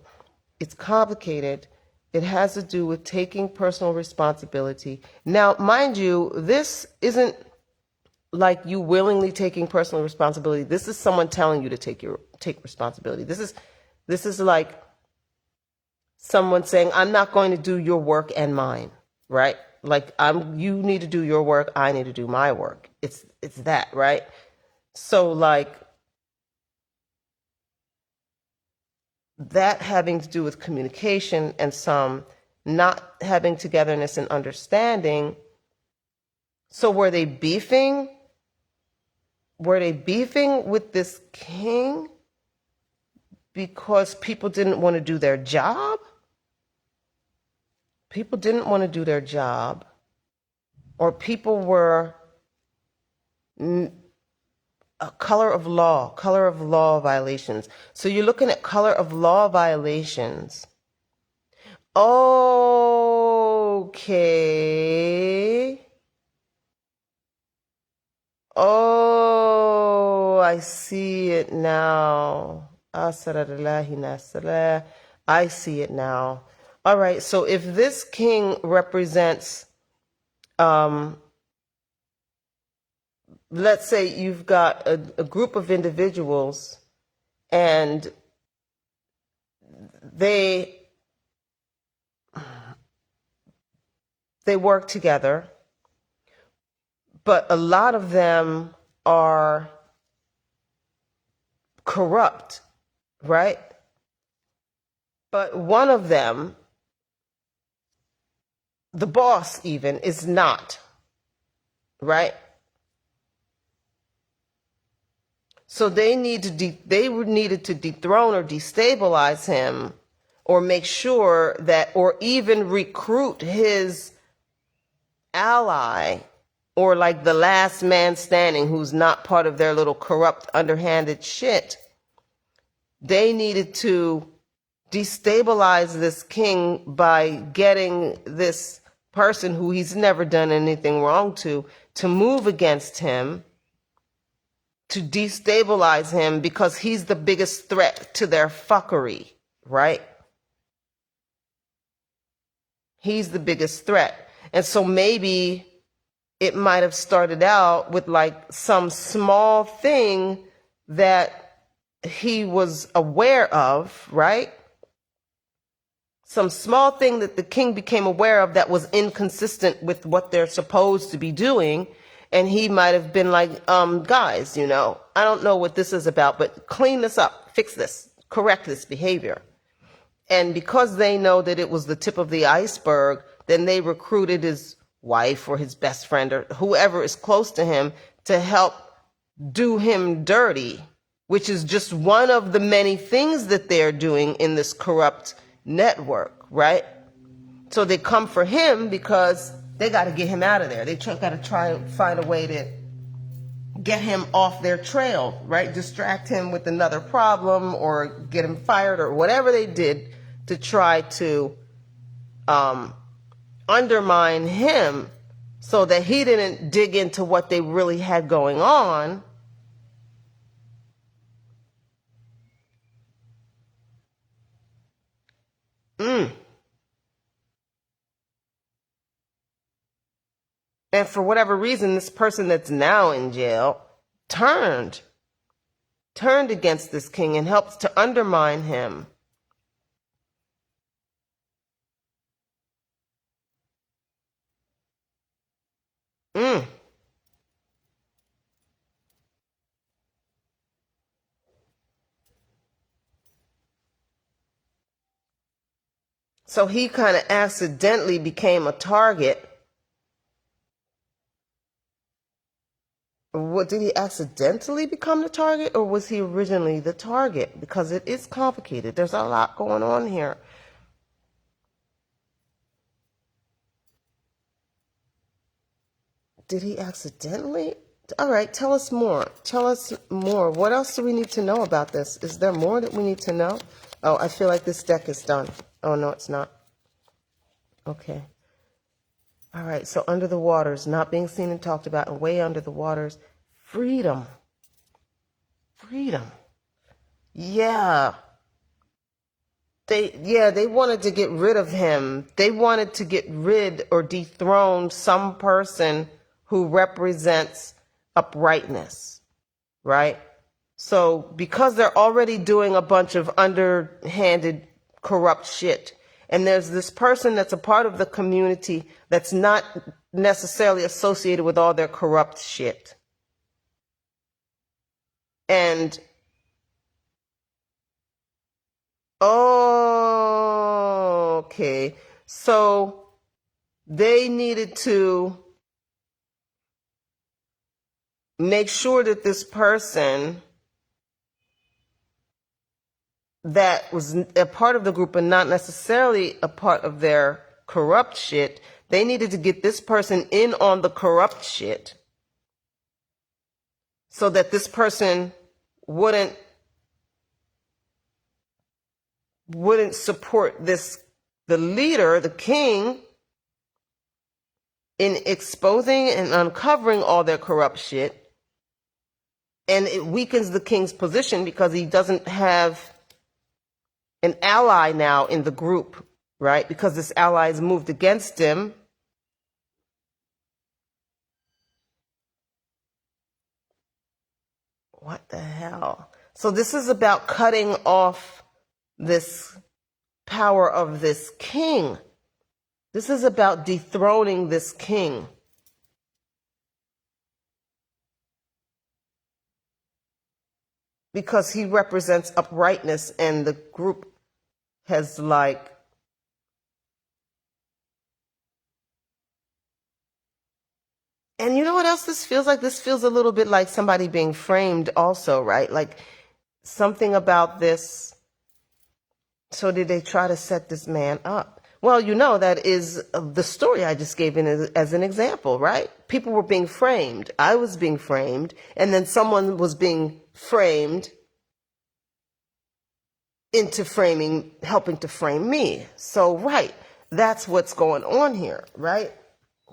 it's complicated. It has to do with taking personal responsibility. Now, mind you, this isn't like you willingly taking personal responsibility. This is someone telling you to take responsibility. This is like someone saying, I'm not going to do your work and mine, right? Like you need to do your work, I need to do my work. It's that, right? So like that having to do with communication and some not having togetherness and understanding. So were they beefing? Were they beefing with this king because people didn't want to do their job? People didn't want to do their job, or people were color of law violations. So you're looking at color of law violations. Okay. Oh, I see it now. I see it now. All right, so if this king represents, let's say you've got a group of individuals and they work together, but a lot of them are corrupt, right? But one of them, the boss even, is not, right? So they needed to dethrone or destabilize him, or make sure that, or even recruit his ally, or like the last man standing who's not part of their little corrupt, underhanded shit. They needed to destabilize this king by getting this person who he's never done anything wrong to move against him, to destabilize him, because he's the biggest threat to their fuckery, right? He's the biggest threat. And so maybe it might have started out with like some small thing that he was aware of, right? Some small thing that the king became aware of that was inconsistent with what they're supposed to be doing. And he might have been like, guys, I don't know what this is about, but clean this up, fix this, correct this behavior. And because they know that it was the tip of the iceberg, then they recruited his wife or his best friend or whoever is close to him to help do him dirty, which is just one of the many things that they're doing in this corrupt network, right? So they come for him because they got to get him out of there. They got to try and find a way to get him off their trail, right? Distract him with another problem or get him fired or whatever they did to try to undermine him so that he didn't dig into what they really had going on. And for whatever reason, this person that's now in jail turned against this king and helped to undermine him. So he kind of accidentally became a target. What, did he accidentally become the target, or was he originally the target? Because it is complicated. There's a lot going on here. Did he accidentally? All right, tell us more. Tell us more. What else do we need to know about this? Is there more that we need to know? Oh, I feel like this deck is done. Oh, no, it's not. Okay. All right, so under the waters, not being seen and talked about, and way under the waters, freedom. Freedom. Yeah. They wanted to get rid of him. They wanted to get rid or dethrone some person who represents uprightness, right? So because they're already doing a bunch of underhanded, corrupt shit, and there's this person that's a part of the community that's not necessarily associated with all their corrupt shit. And okay, so they needed to make sure that this person that was a part of the group and not necessarily a part of their corrupt shit, they needed to get this person in on the corrupt shit so that this person wouldn't support the leader, the king, in exposing and uncovering all their corrupt shit. And it weakens the king's position because he doesn't have an ally now in the group, right? Because this ally is moved against him. What the hell? So this is about cutting off this power of this king. This is about dethroning this king. Because he represents uprightness, and the group has like, and you know what else this feels like? This feels a little bit like somebody being framed also, right? Like something about this. So did they try to set this man up? Well, you know, that is the story I just gave in as an example, right? People were being framed. I was being framed. And then someone was being framed into framing, helping to frame me. So, right, that's what's going on here, right?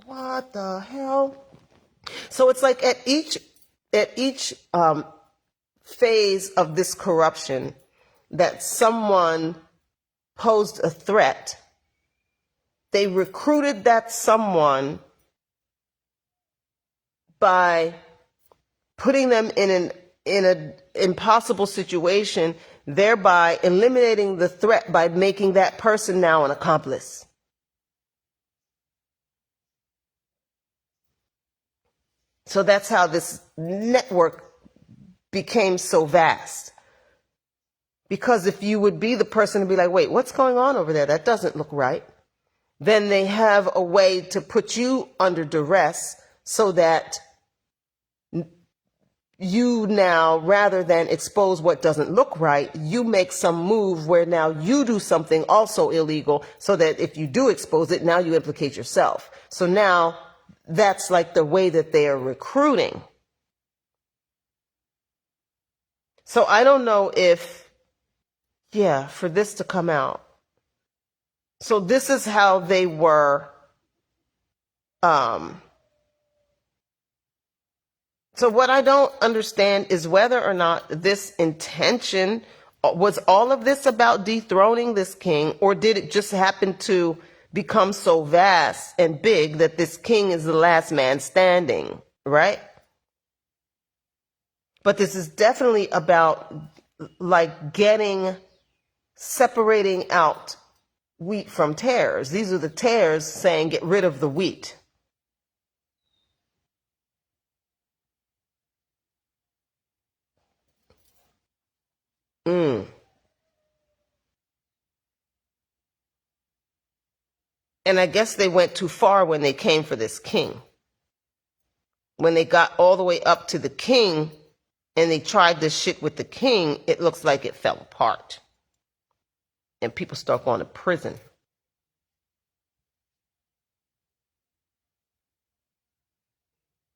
What the hell? So it's like at each phase of this corruption that someone posed a threat, they recruited that someone by putting them in an impossible situation, thereby eliminating the threat by making that person now an accomplice. So that's how this network became so vast. Because if you would be the person to be like, wait, what's going on over there? That doesn't look right. Then they have a way to put you under duress so that you now, rather than expose what doesn't look right, you make some move where now you do something also illegal so that if you do expose it, now you implicate yourself. So now that's like the way that they are recruiting. So I don't know if, for this to come out. So this is how they were, so what I don't understand is whether or not this intention, was all of this about dethroning this king, or did it just happen to become so vast and big that this king is the last man standing, right? But this is definitely about like separating out wheat from tares. These are the tares saying get rid of the wheat. And I guess they went too far when they came for this king. When they got all the way up to the king and they tried this shit with the king, it looks like it fell apart. And people start going to prison.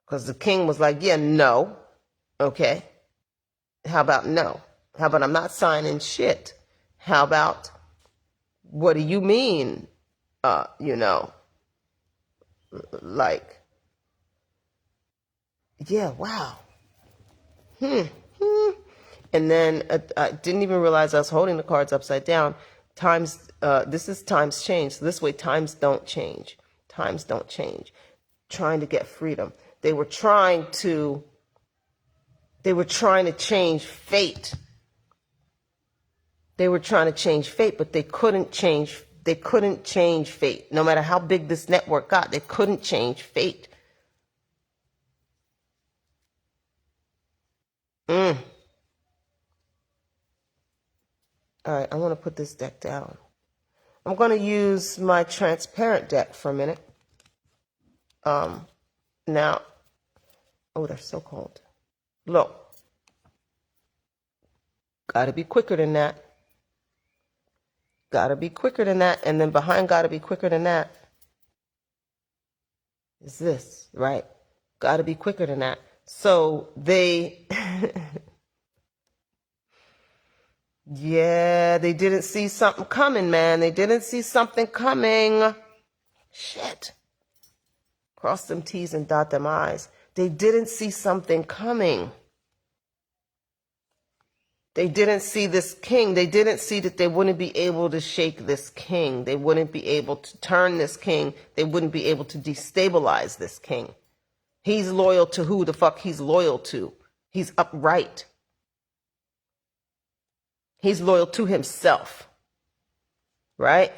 Because the king was like, yeah, no. Okay. How about no? How about I'm not signing shit? How about, what do you mean, Like, yeah, wow. And then I didn't even realize I was holding the cards upside down. Times, this is times change. So this way, times don't change. Times don't change. Trying to get freedom. They were trying to change fate. They were trying to change fate, but they couldn't change fate. No matter how big this network got, they couldn't change fate. All right, I want to put this deck down. I'm going to use my transparent deck for a minute. Now, oh, they're so cold. Look, got to be quicker than that. Got to be quicker than that. And then behind got to be quicker than that is this, right? Got to be quicker than that. So they, yeah, they didn't see something coming, man. They didn't see something coming. Shit. Cross them T's and dot them I's. They didn't see something coming. They didn't see this king. They didn't see that they wouldn't be able to shake this king. They wouldn't be able to turn this king. They wouldn't be able to destabilize this king. He's loyal to who the fuck he's loyal to. He's upright. He's loyal to himself. Right?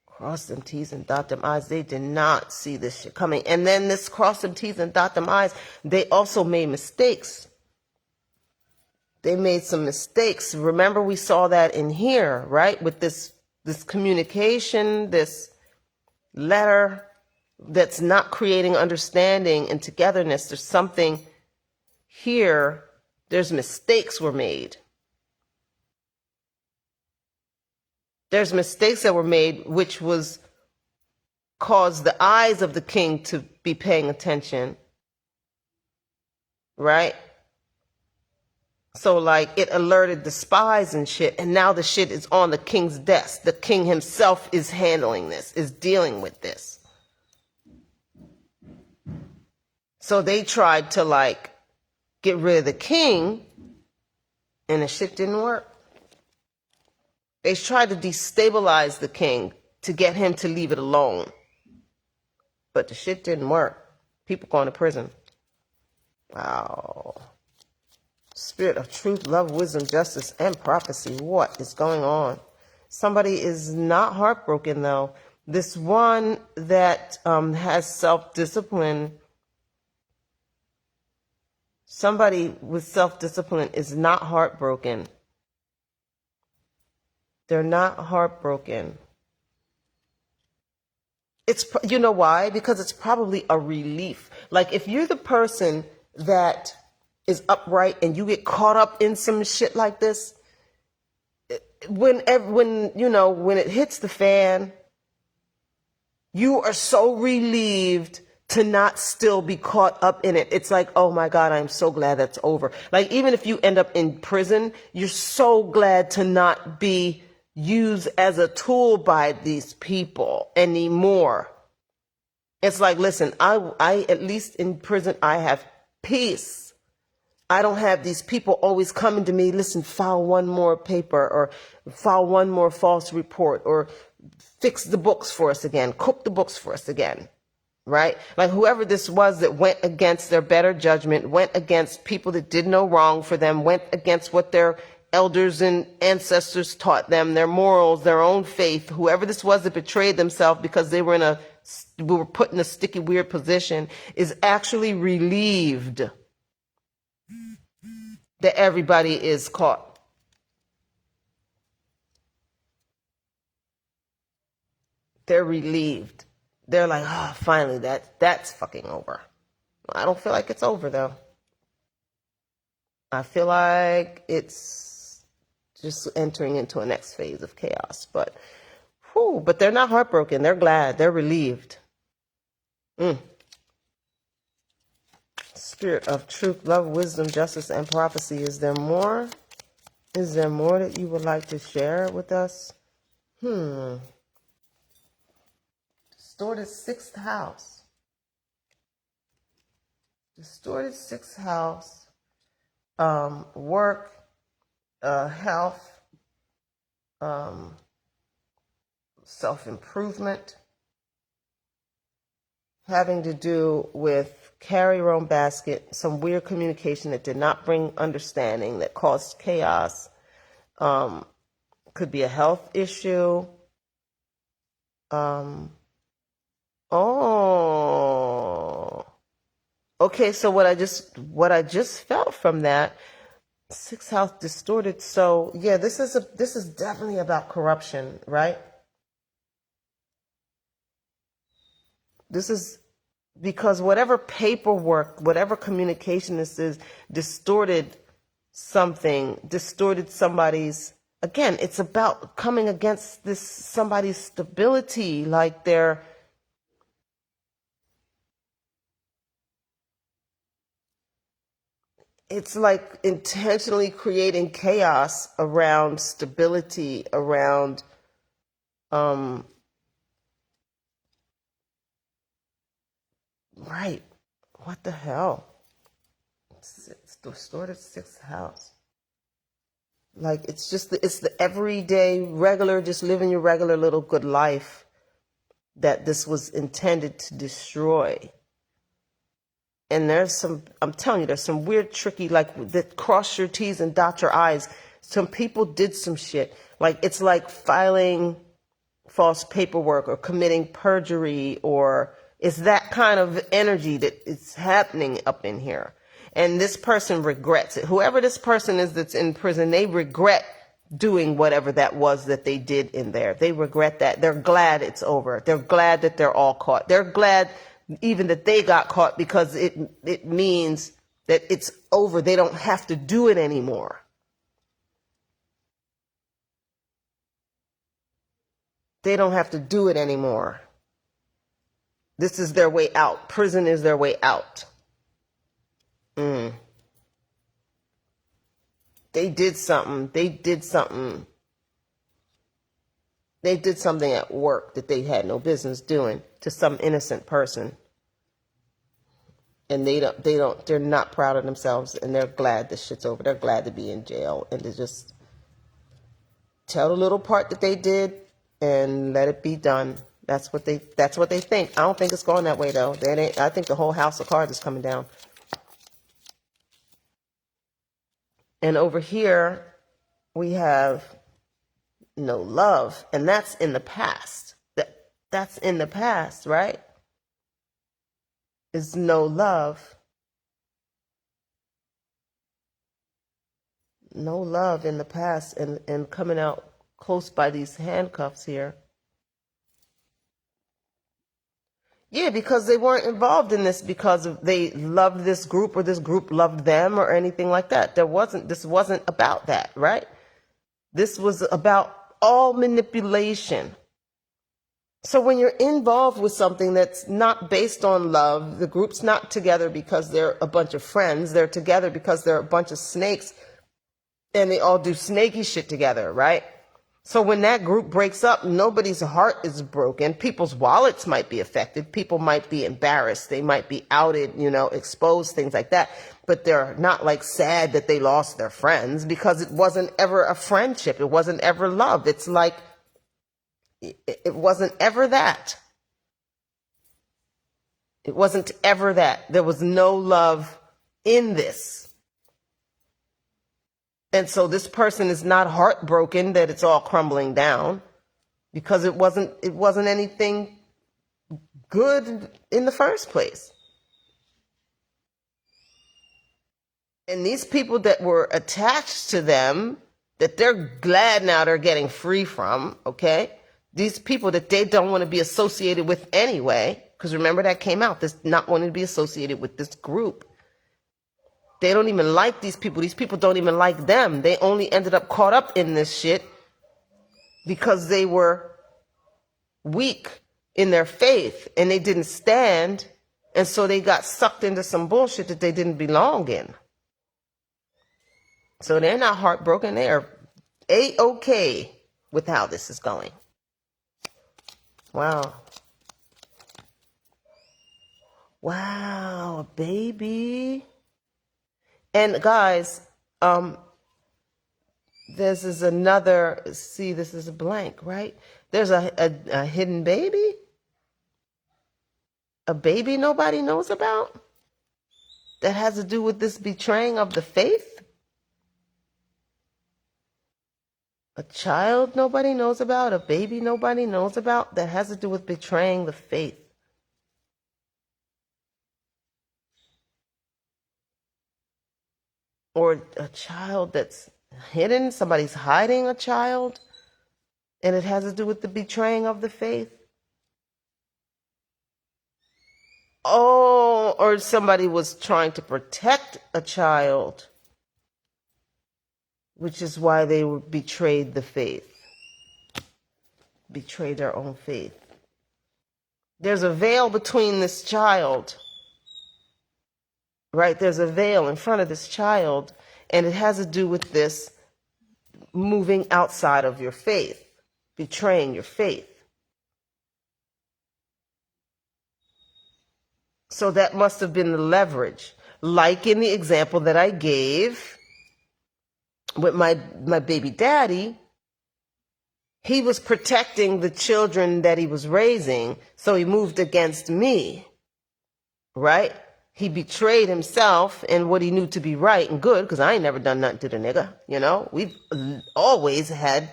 Cross them T's and dot them I's. They did not see this shit coming. And then this cross them T's and dot them I's, they also made mistakes. They made some mistakes. Remember, we saw that in here, right? With this communication, this letter that's not creating understanding and togetherness. There's something here. There's mistakes were made. There's mistakes that were made, which was caused the eyes of the king to be paying attention, right? So like it alerted the spies and shit, and now the shit is on the king's desk. The king himself is handling this, is dealing with this. So they tried to like get rid of the king, and the shit didn't work. They tried to destabilize the king to get him to leave it alone. But the shit didn't work. People going to prison. Wow. Spirit of truth, love, wisdom, justice, and prophecy. What is going on? Somebody is not heartbroken, though. This one that has self-discipline, somebody with self-discipline is not heartbroken. They're not heartbroken. It's, you know why? Because it's probably a relief. Like if you're the person that is upright and you get caught up in some shit like this, when it hits the fan, you are so relieved to not still be caught up in it. It's like, oh my God, I'm so glad that's over. Like even if you end up in prison, you're so glad to not be used as a tool by these people anymore. It's like, listen, I at least in prison, I have peace. I don't have these people always coming to me, listen, file one more paper or file one more false report or fix the books for us again, cook the books for us again, right? Like whoever this was that went against their better judgment, went against people that did no wrong for them, went against what their elders and ancestors taught them, their morals, their own faith, whoever this was that betrayed themselves because they were were put in a sticky, weird position, is actually relieved that everybody is caught. They're relieved. They're like, oh, finally, that's fucking over. I don't feel like it's over, though. I feel like it's just entering into a next phase of chaos. But they're not heartbroken. They're glad. They're relieved. Spirit of truth, love, wisdom, justice, and prophecy. Is there more? Is there more that you would like to share with us? distorted sixth house. Distorted sixth house, work, health, self-improvement, having to do with carry your own basket, some weird communication that did not bring understanding, that caused chaos. Could be a health issue. Okay, so what I just felt from that, sixth house distorted. So yeah, this is definitely about corruption, right? This is because whatever paperwork, whatever communication this is, distorted something, distorted somebody's, again, it's about coming against this somebody's stability, like it's like intentionally creating chaos around stability, around right. What the hell? It's distorted sixth house. Like it's the everyday regular, just living your regular little good life that this was intended to destroy. And I'm telling you, there's some weird, tricky, like that cross your T's and dot your I's. Some people did some shit. Like it's like filing false paperwork or committing perjury, or it's that kind of energy that is happening up in here. And this person regrets it. Whoever this person is that's in prison, they regret doing whatever that was that they did in there. They regret that. They're glad it's over. They're glad that they're all caught. They're glad even that they got caught, because it means that it's over. They don't have to do it anymore. They don't have to do it anymore. This is their way out. Prison is their way out. They did something. They did something at work that they had no business doing to some innocent person. And they're not proud of themselves, and they're glad this shit's over. They're glad to be in jail and to just tell the little part that they did and let it be done. That's what they think. I don't think it's going that way though. I think the whole house of cards is coming down. And over here we have no love, and that's in the past. That's in the past, right? Is no love. No love in the past, and coming out close by these handcuffs here. Yeah, because they weren't involved in this because they loved this group or this group loved them or anything like that. This wasn't about that, right? This was about all manipulation. So when you're involved with something that's not based on love, the group's not together because they're a bunch of friends. They're together because they're a bunch of snakes and they all do snaky shit together, right? So when that group breaks up, nobody's heart is broken. People's wallets might be affected. People might be embarrassed. They might be outed, exposed, things like that. But they're not like sad that they lost their friends, because it wasn't ever a friendship. It wasn't ever love. It's like, it wasn't ever that. It wasn't ever that. There was no love in this. And so this person is not heartbroken that it's all crumbling down, because it wasn't anything good in the first place. And these people that were attached to them, that they're glad now they're getting free from, okay? These people that they don't want to be associated with anyway, because remember that came out, this not wanting to be associated with this group. They don't even like these people. These people don't even like them. They only ended up caught up in this shit because they were weak in their faith and they didn't stand. And so they got sucked into some bullshit that they didn't belong in. So they're not heartbroken. They are A-okay with how this is going. Wow. Wow, a baby. And guys, this is another, see, this is a blank, right? There's a hidden baby? A baby nobody knows about? That has to do with this betraying of the faith? A child nobody knows about? A baby nobody knows about? That has to do with betraying the faith. Or a child that's hidden, somebody's hiding a child, and it has to do with the betraying of the faith. Oh, or somebody was trying to protect a child, which is why they betrayed the faith, betrayed their own faith. There's a veil between this child, right? There's a veil in front of this child, and it has to do with this moving outside of your faith, betraying your faith. So that must have been the leverage. Like in the example that I gave with my baby daddy, he was protecting the children that he was raising, so he moved against me, right? He betrayed himself and what he knew to be right and good, because I ain't never done nothing to the nigga, you know? We've always had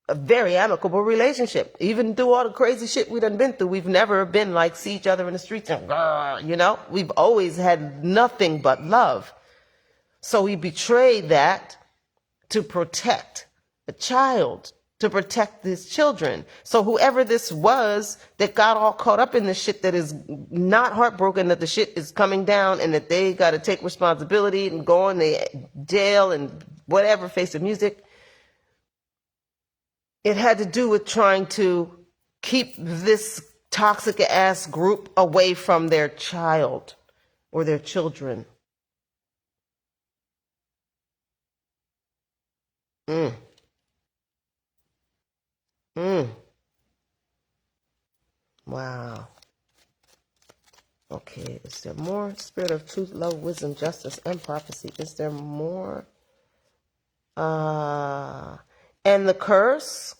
a very amicable relationship. Even through all the crazy shit we done been through, we've never been like, see each other in the streets and, you know? We've always had nothing but love. So he betrayed that to protect a child, to protect his children. So whoever this was that got all caught up in this shit, that is not heartbroken that the shit is coming down and that they got to take responsibility and go in the jail and whatever, face the music, it had to do with trying to keep this toxic ass group away from their child or their children. Wow. Okay, is there more? Spirit of truth, love, wisdom, justice, and prophecy. Is there more? And the curse,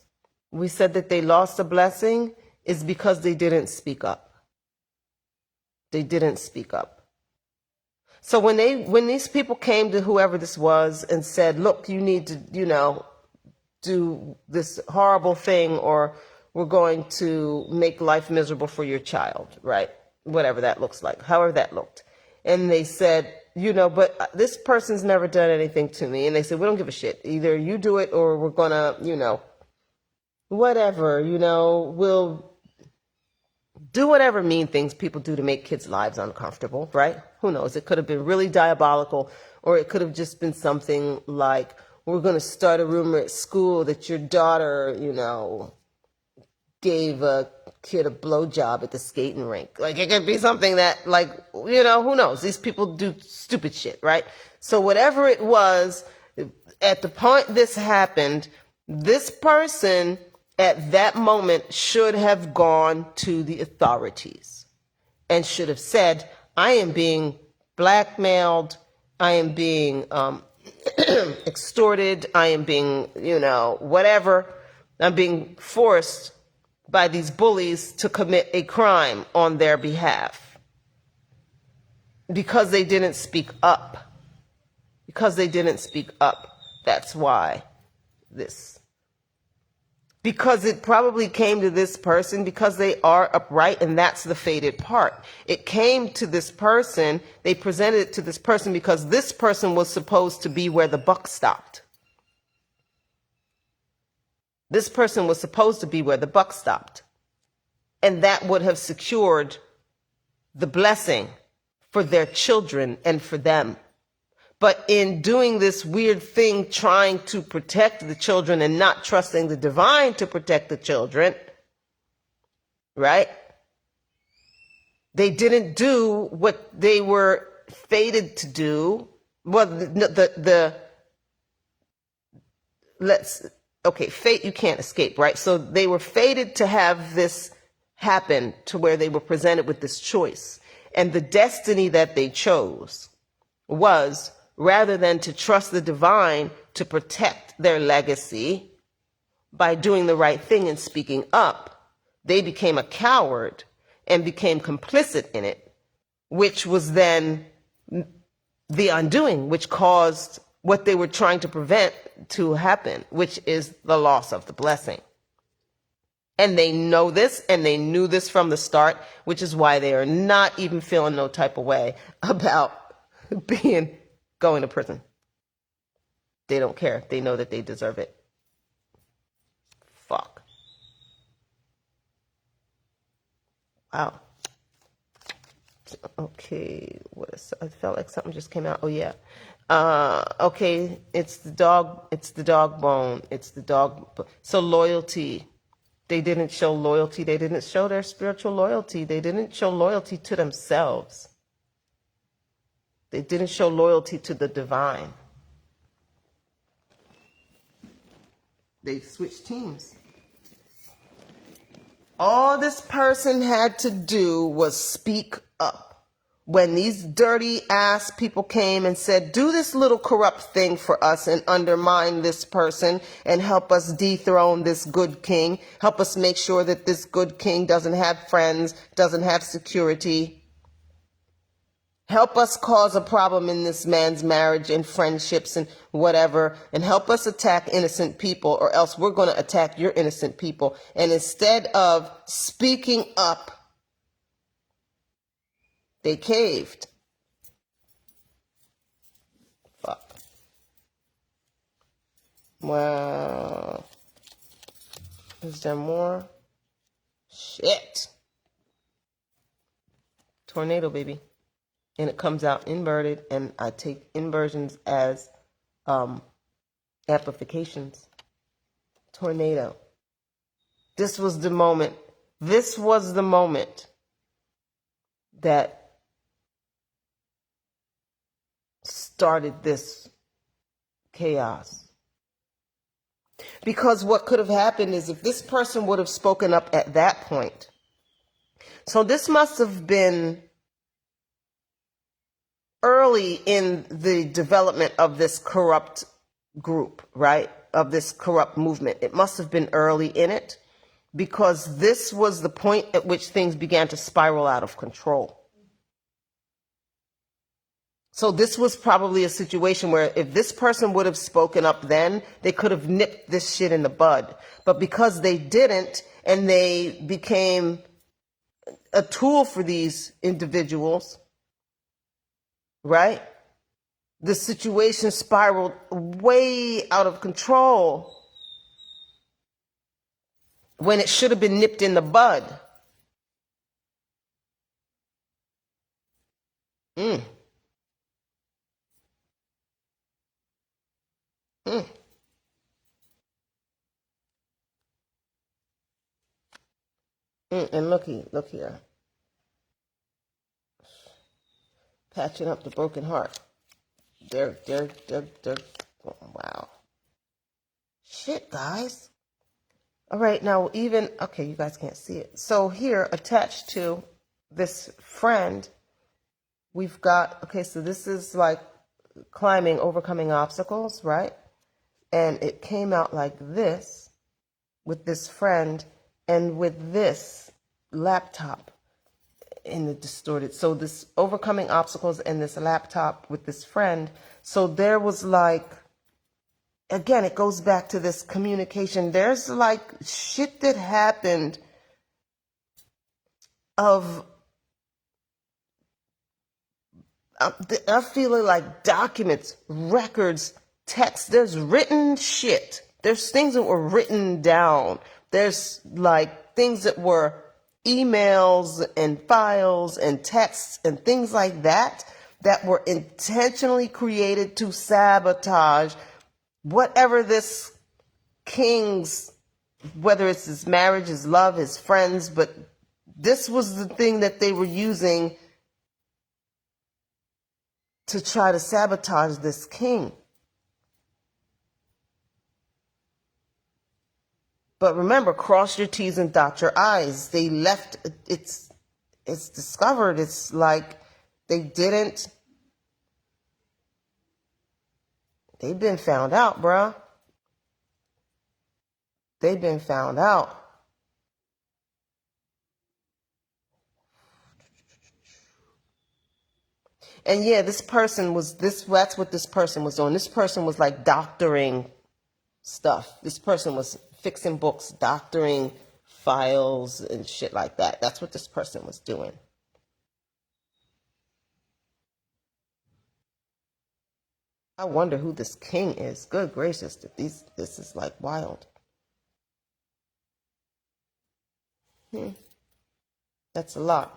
we said that they lost a blessing, is because they didn't speak up. They didn't speak up. So when these people came to whoever this was and said, look, you need to, you know, do this horrible thing, or we're going to make life miserable for your child, right? Whatever that looks like, however that looked. And they said, you know, but this person's never done anything to me. And they said, we don't give a shit. Either you do it or we're going to, you know, whatever, you know, we'll do whatever mean things people do to make kids' lives uncomfortable, right? Who knows? It could have been really diabolical, or it could have just been something like, we're going to start a rumor at school that your daughter, you know, gave a kid a blowjob at the skating rink. Like, it could be something that, like, you know, who knows? These people do stupid shit, right? So whatever it was, at the point this happened, this person at that moment should have gone to the authorities and should have said, I am being blackmailed, I am being extorted, I am being, you know, whatever, I'm being forced by these bullies to commit a crime on their behalf because they didn't speak up. Because they didn't speak up. That's why this. Because it probably came to this person because they are upright, and that's the fated part. It came to this person, they presented it to this person because this person was supposed to be where the buck stopped. This person was supposed to be where the buck stopped. And that would have secured the blessing for their children and for them. But in doing this weird thing, trying to protect the children and not trusting the divine to protect the children, right? They didn't do what they were fated to do. Well, fate you can't escape, right? So they were fated to have this happened to where they were presented with this choice. And the destiny that they chose was, rather than to trust the divine to protect their legacy by doing the right thing and speaking up, they became a coward and became complicit in it, which was then the undoing, which caused what they were trying to prevent to happen, which is the loss of the blessing. And they know this, and they knew this from the start, which is why they are not even feeling no type of way about going to prison. They don't care. They know that they deserve it. Fuck. Wow. Okay, I felt like something just came out. Oh yeah. Okay, it's the dog bone. So loyalty. They didn't show loyalty. They didn't show their spiritual loyalty. They didn't show loyalty to themselves. They didn't show loyalty to the divine. They switched teams. All this person had to do was speak up. When these dirty ass people came and said, do this little corrupt thing for us and undermine this person and help us dethrone this good king, help us make sure that this good king doesn't have friends, doesn't have security, help us cause a problem in this man's marriage and friendships and whatever, and help us attack innocent people, or else we're going to attack your innocent people. And instead of speaking up, they caved. Fuck. Wow. Is there more? Shit. Tornado, baby. And it comes out inverted, and I take inversions as amplifications. Tornado. This was the moment. This was the moment that started this chaos. Because what could have happened is if this person would have spoken up at that point. So this must have been early in the development of this corrupt group, right? Of this corrupt movement. It must have been early in it, because this was the point at which things began to spiral out of control. So this was probably a situation where if this person would have spoken up then, they could have nipped this shit in the bud. But because they didn't, and they became a tool for these individuals, right? The situation spiraled way out of control when it should have been nipped in the bud. And look here. Patching up the broken heart. They're oh, wow. Shit, guys. All right, now okay, you guys can't see it. So here, attached to this friend, we've got, okay, so this is like climbing, overcoming obstacles, right? And it came out like this with this friend and with this laptop in the distorted. So this overcoming obstacles and this laptop with this friend. So there was like, again, it goes back to this communication. There's like shit that happened of, I feel it like documents, records, text. There's written shit. There's things that were written down. There's like things that were emails and files and texts and things like that that were intentionally created to sabotage whatever this king's, whether it's his marriage, his love, his friends, but this was the thing that they were using to try to sabotage this king. But remember, cross your T's and dot your I's. They left, it's discovered. It's like they've been found out, bruh. They've been found out. And yeah, that's what this person was doing. This person was like doctoring stuff. This person was fixing books, doctoring files and shit like that. That's what this person was doing. I wonder who this king is. Good gracious, this is like wild. That's a lot.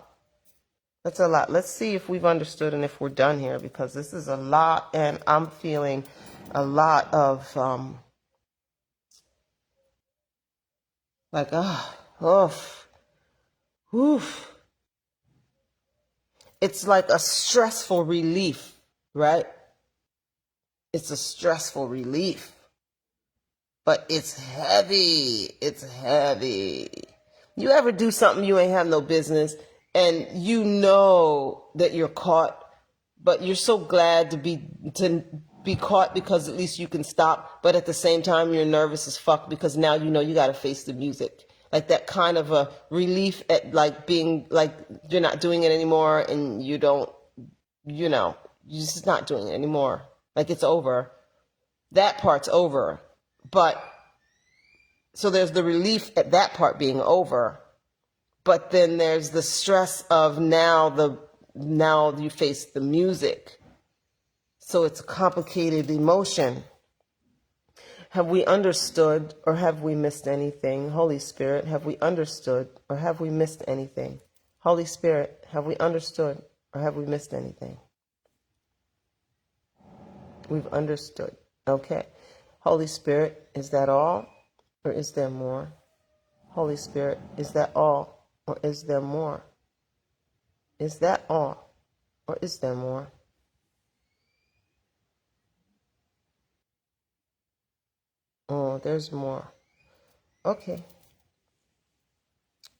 That's a lot. Let's see if we've understood and if we're done here, because this is a lot, and I'm feeling a lot of like oof. It's like a stressful relief, right? It's a stressful relief, but it's heavy. It's heavy. You ever do something you ain't have no business, and you know that you're caught, but you're so glad to be caught because at least you can stop, but at the same time you're nervous as fuck because now you know you got to face the music. Like that kind of a relief at like being like you're not doing it anymore, and you don't, you know, you're just not doing it anymore. Like it's over. That part's over. But so there's the relief at that part being over. But then there's the stress of now you face the music. So it's a complicated emotion. Have we understood or have we missed anything? Holy Spirit, have we understood or have we missed anything? Holy Spirit, have we understood or have we missed anything? We've understood. Okay. Holy Spirit, is that all or is there more? Holy Spirit, is that all or is there more? Is that all or is there more? Oh, there's more. Okay.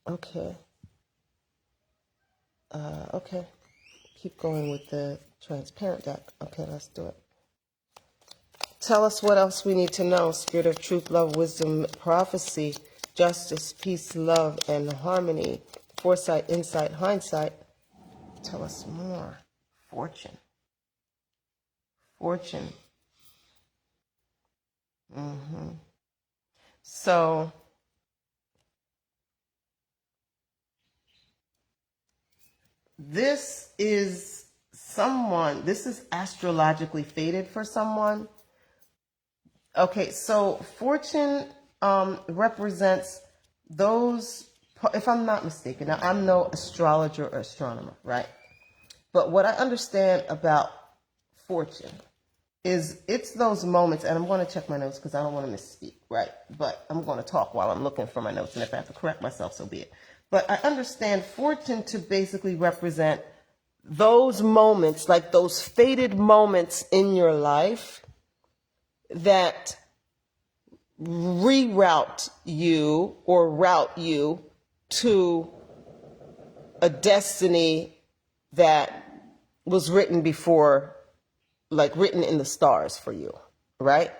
Okay. Okay. Keep going with the transparent deck. Okay, let's do it. Tell us what else we need to know. Spirit of truth, love, wisdom, prophecy, justice, peace, love, and harmony, foresight, insight, hindsight. Tell us more. Fortune. Fortune. So this is astrologically fated for someone. Okay, so fortune represents those, if I'm not mistaken, now I'm no astrologer or astronomer, right? But what I understand about fortune is it's those moments, and I'm going to check my notes because I don't want to misspeak, right? But I'm going to talk while I'm looking for my notes, and if I have to correct myself, so be it. But I understand fortune to basically represent those moments, like those fated moments in your life that reroute you or route you to a destiny that was written before, like written in the stars for you, right?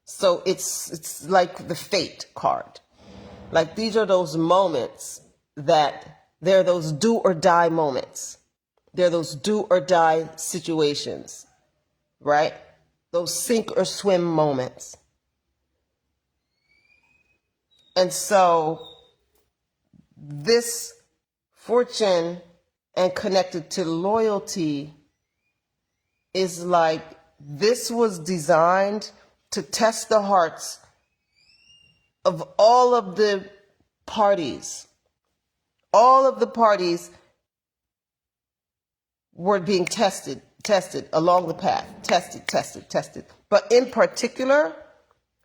So it's like the fate card. Like these are those moments that they're those do or die moments. They're those do or die situations, right? Those sink or swim moments. And so this fortune and connected to loyalty is like this was designed to test the hearts of all of the parties. All of the parties were being tested along the path. Tested. But in particular,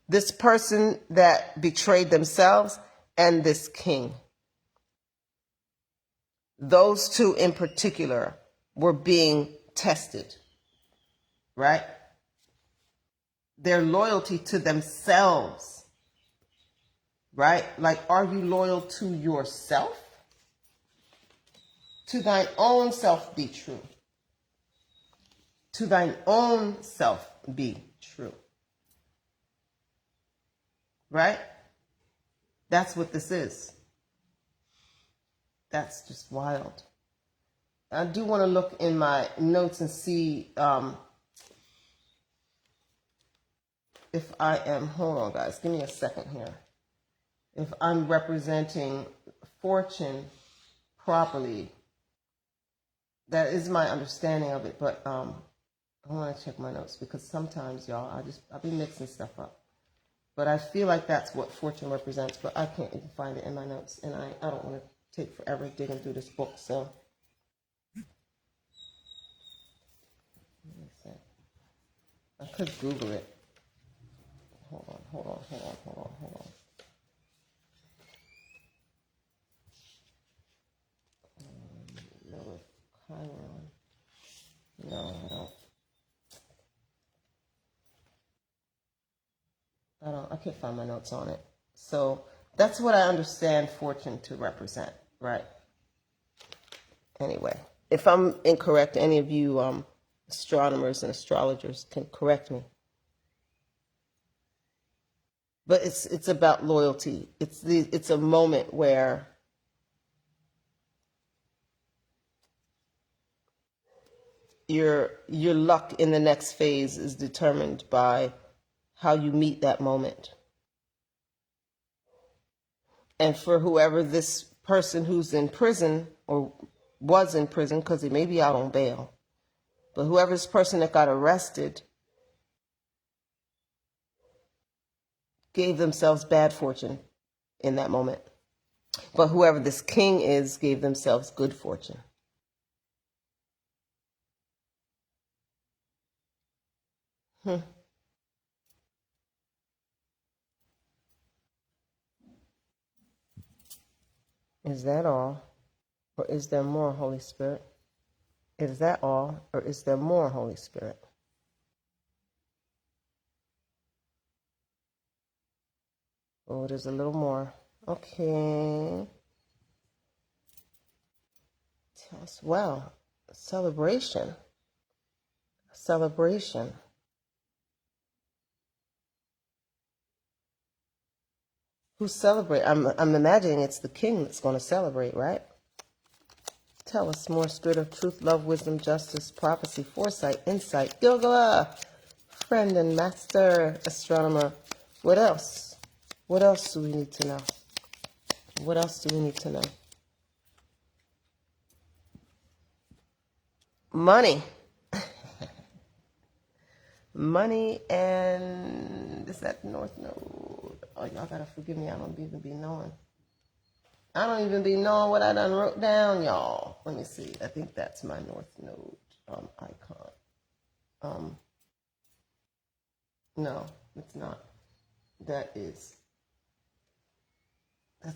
this person that betrayed themselves and this king. Those two in particular were being tested, right? their loyalty to themselves, right? Like, are you loyal to yourself? To thine own self be true. To thine own self be true. Right? That's what this is. That's just wild. I do want to look in my notes and see if I am, hold on guys, give me a second here. If I'm representing fortune properly. That is my understanding of it, but I want to check my notes because sometimes, y'all, I'll be mixing stuff up. But I feel like that's what fortune represents, but I can't even find it in my notes, and I don't want to take forever digging through this book, so. Let me see. I could Google it. Hold on. Lilith Chiron. No, I can't find my notes on it. So that's what I understand fortune to represent, right? Anyway, if I'm incorrect, any of you astronomers and astrologers can correct me. But it's about loyalty. It's a moment where your luck in the next phase is determined by how you meet that moment. And for whoever this person who's in prison or was in prison, because he may be out on bail, but whoever this person that got arrested gave themselves bad fortune in that moment. But whoever this king is gave themselves good fortune. Is that all? Or is there more, Holy Spirit? Is that all? Or is there more, Holy Spirit? Oh, there's a little more. Okay. Tell us, well, celebration. Celebration. Who celebrate? I'm imagining it's the king that's going to celebrate, right? Tell us more, Spirit of truth, love, wisdom, justice, prophecy, foresight, insight, Gilgala, friend and master astronomer. What else? What else do we need to know? What else do we need to know? Money. Money and is that North Node? Oh, y'all gotta forgive me. I don't even be knowing. I don't even be knowing what I done wrote down, y'all. Let me see. I think that's my North Node icon. No, it's not. That's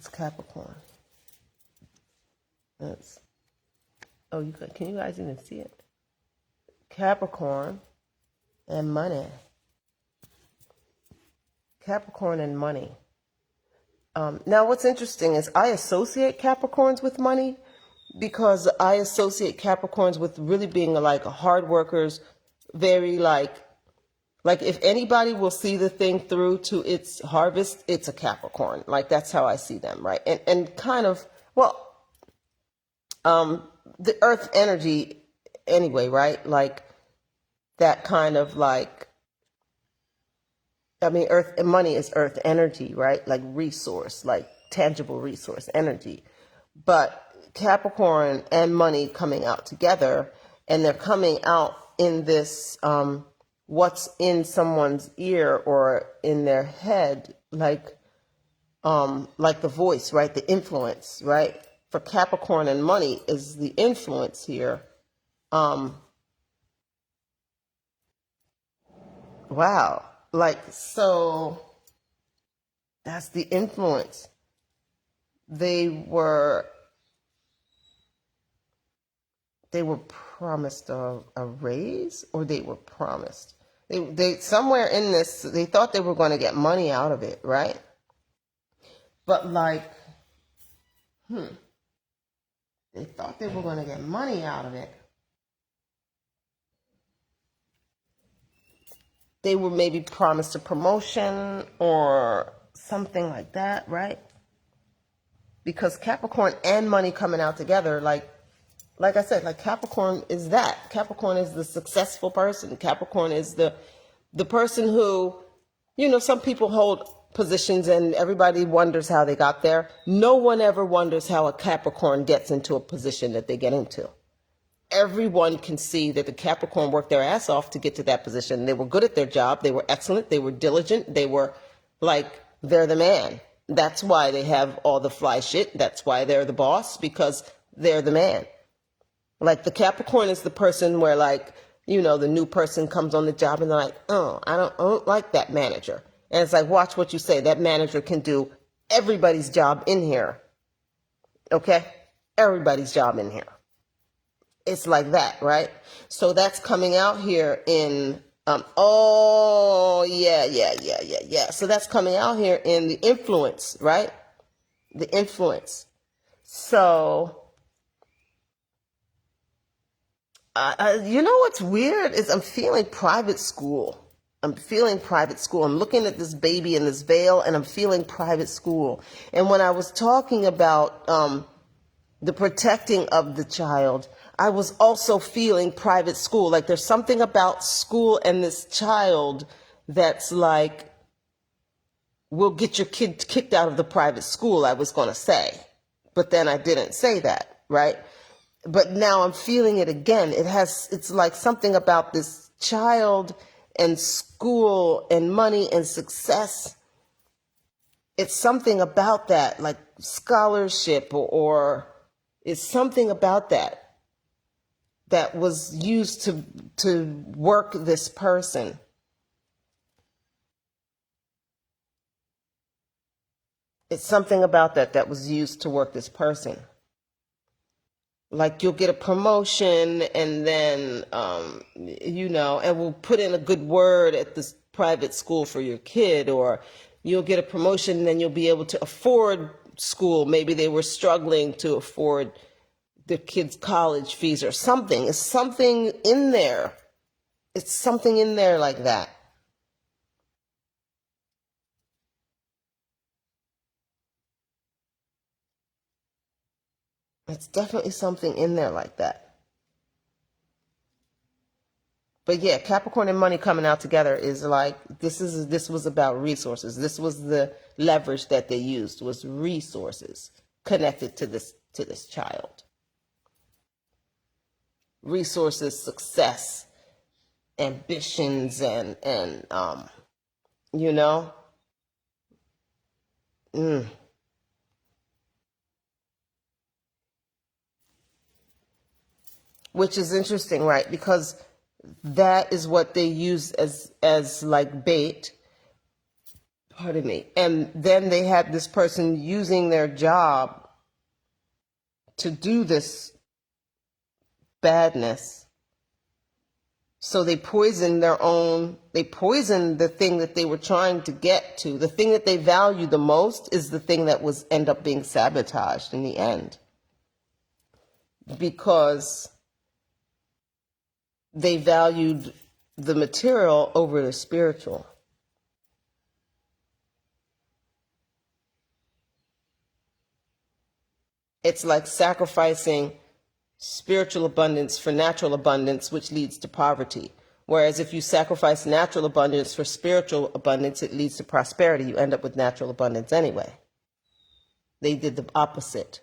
Capricorn. Oh, can you guys even see it? Capricorn and money. Capricorn and money. Now, what's interesting is I associate Capricorns with money because I associate Capricorns with really being like hard workers, very like if anybody will see the thing through to its harvest, it's a Capricorn. Like that's how I see them, right? And kind of, well, the earth energy anyway, right? Like that kind of like, I mean, earth and money is earth energy, right? Like resource, like tangible resource energy. But Capricorn and money coming out together, and they're coming out in this what's in someone's ear or in their head, like the voice, right? The influence, right? For Capricorn and money is the influence here. Wow. Like, so that's the influence. They were promised a raise, or they were promised. They somewhere in this, they thought they were going to get money out of it, right? But like, they thought they were going to get money out of it. They were maybe promised a promotion or something like that, right? Because Capricorn and money coming out together, like I said, like Capricorn is that. Capricorn is the successful person. Capricorn is the person who, some people hold positions and everybody wonders how they got there. No one ever wonders how a Capricorn gets into a position that they get into. Everyone can see that the Capricorn worked their ass off to get to that position. They were good at their job. They were excellent. They were diligent. They were they're the man. That's why they have all the fly shit. That's why they're the boss, because they're the man. Like the Capricorn is the person where the new person comes on the job and they're like, oh, I don't like that manager. And it's like, watch what you say. That manager can do everybody's job in here. Okay? Everybody's job in here. It's like that, right? So that's coming out here in, yeah. So that's coming out here in the influence, right? The influence. So, what's weird is I'm feeling private school. I'm looking at this baby in this veil and I'm feeling private school. And when I was talking about the protecting of the child, I was also feeling private school. Like there's something about school and this child that's like, will get your kid kicked out of the private school, I was going to say. But then I didn't say that, right? But now I'm feeling it again. It's like something about this child and school and money and success. It's something about that, like scholarship or it's something about that was used to work this person. It's something about that was used to work this person. Like you'll get a promotion and then, and we'll put in a good word at this private school for your kid, or you'll get a promotion and then you'll be able to afford school. Maybe they were struggling to afford the kids' college fees or something. It's something in there. It's something in there like that. It's definitely something in there like that. But yeah, Capricorn and money coming out together is like, this was about resources. This was the leverage that they used, was resources connected to this child. Resources, success, ambitions, and which is interesting, right? Because that is what they use as like bait. Pardon me. And then they had this person using their job to do this badness. So they poisoned the thing that they were trying to get to. The thing that they value the most is the thing that was end up being sabotaged in the end. Because they valued the material over the spiritual. It's like sacrificing spiritual abundance for natural abundance, which leads to poverty. Whereas if you sacrifice natural abundance for spiritual abundance, it leads to prosperity. You end up with natural abundance anyway. They did the opposite.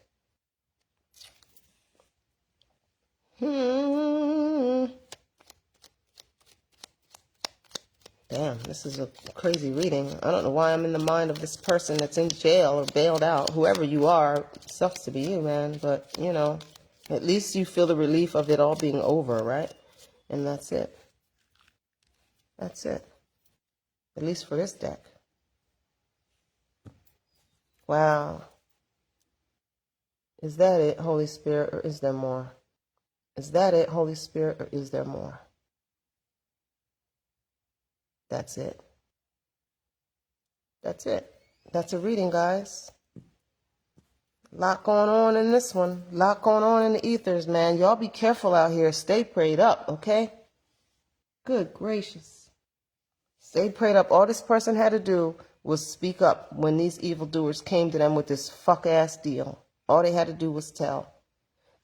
Damn, this is a crazy reading. I don't know why I'm in the mind of this person that's in jail or bailed out. Whoever you are, it sucks to be you, man. But, at least you feel the relief of it all being over, right? And that's it. That's it. At least for this deck. Wow. Is that it, Holy Spirit, or is there more? Is that it, Holy Spirit, or is there more? That's it. That's it. That's a reading, guys. Lot going on in this one. Lot going on in the ethers, man. Y'all be careful out here. Stay prayed up, okay? Good gracious. Stay prayed up. All this person had to do was speak up when these evildoers came to them with this fuck-ass deal. All they had to do was tell.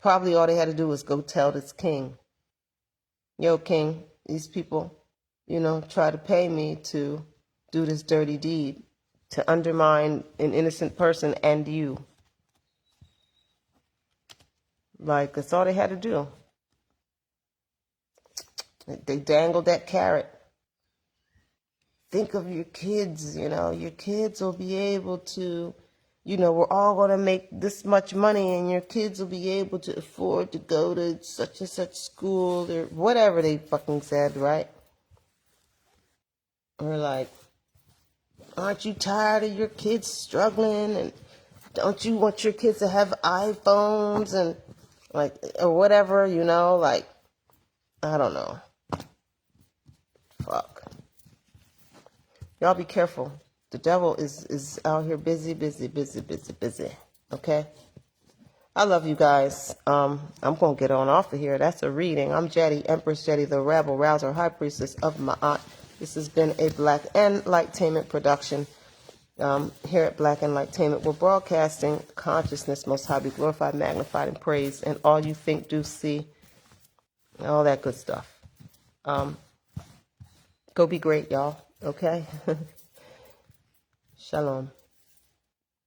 Probably all they had to do was go tell this king. Yo, king, these people, try to pay me to do this dirty deed, to undermine an innocent person and you. Like, that's all they had to do. They dangled that carrot. Think of your kids, your kids will be able to, we're all going to make this much money and your kids will be able to afford to go to such and such school or whatever they fucking said, right? Or like, aren't you tired of your kids struggling, and don't you want your kids to have iPhones and like, or whatever, like, I don't know. Fuck. Y'all be careful. The devil is out here busy. Okay? I love you guys. I'm going to get on off of here. That's a reading. I'm Jedi, Empress Jedi, the Rebel Rouser, High Priestess of Ma'at. This has been a Black Enlightainment production. Here at Black Enlightainment, we're broadcasting consciousness, most high be glorified, magnified, and praised, and all you think, do, see, all that good stuff. Go be great, y'all. Okay? Shalom.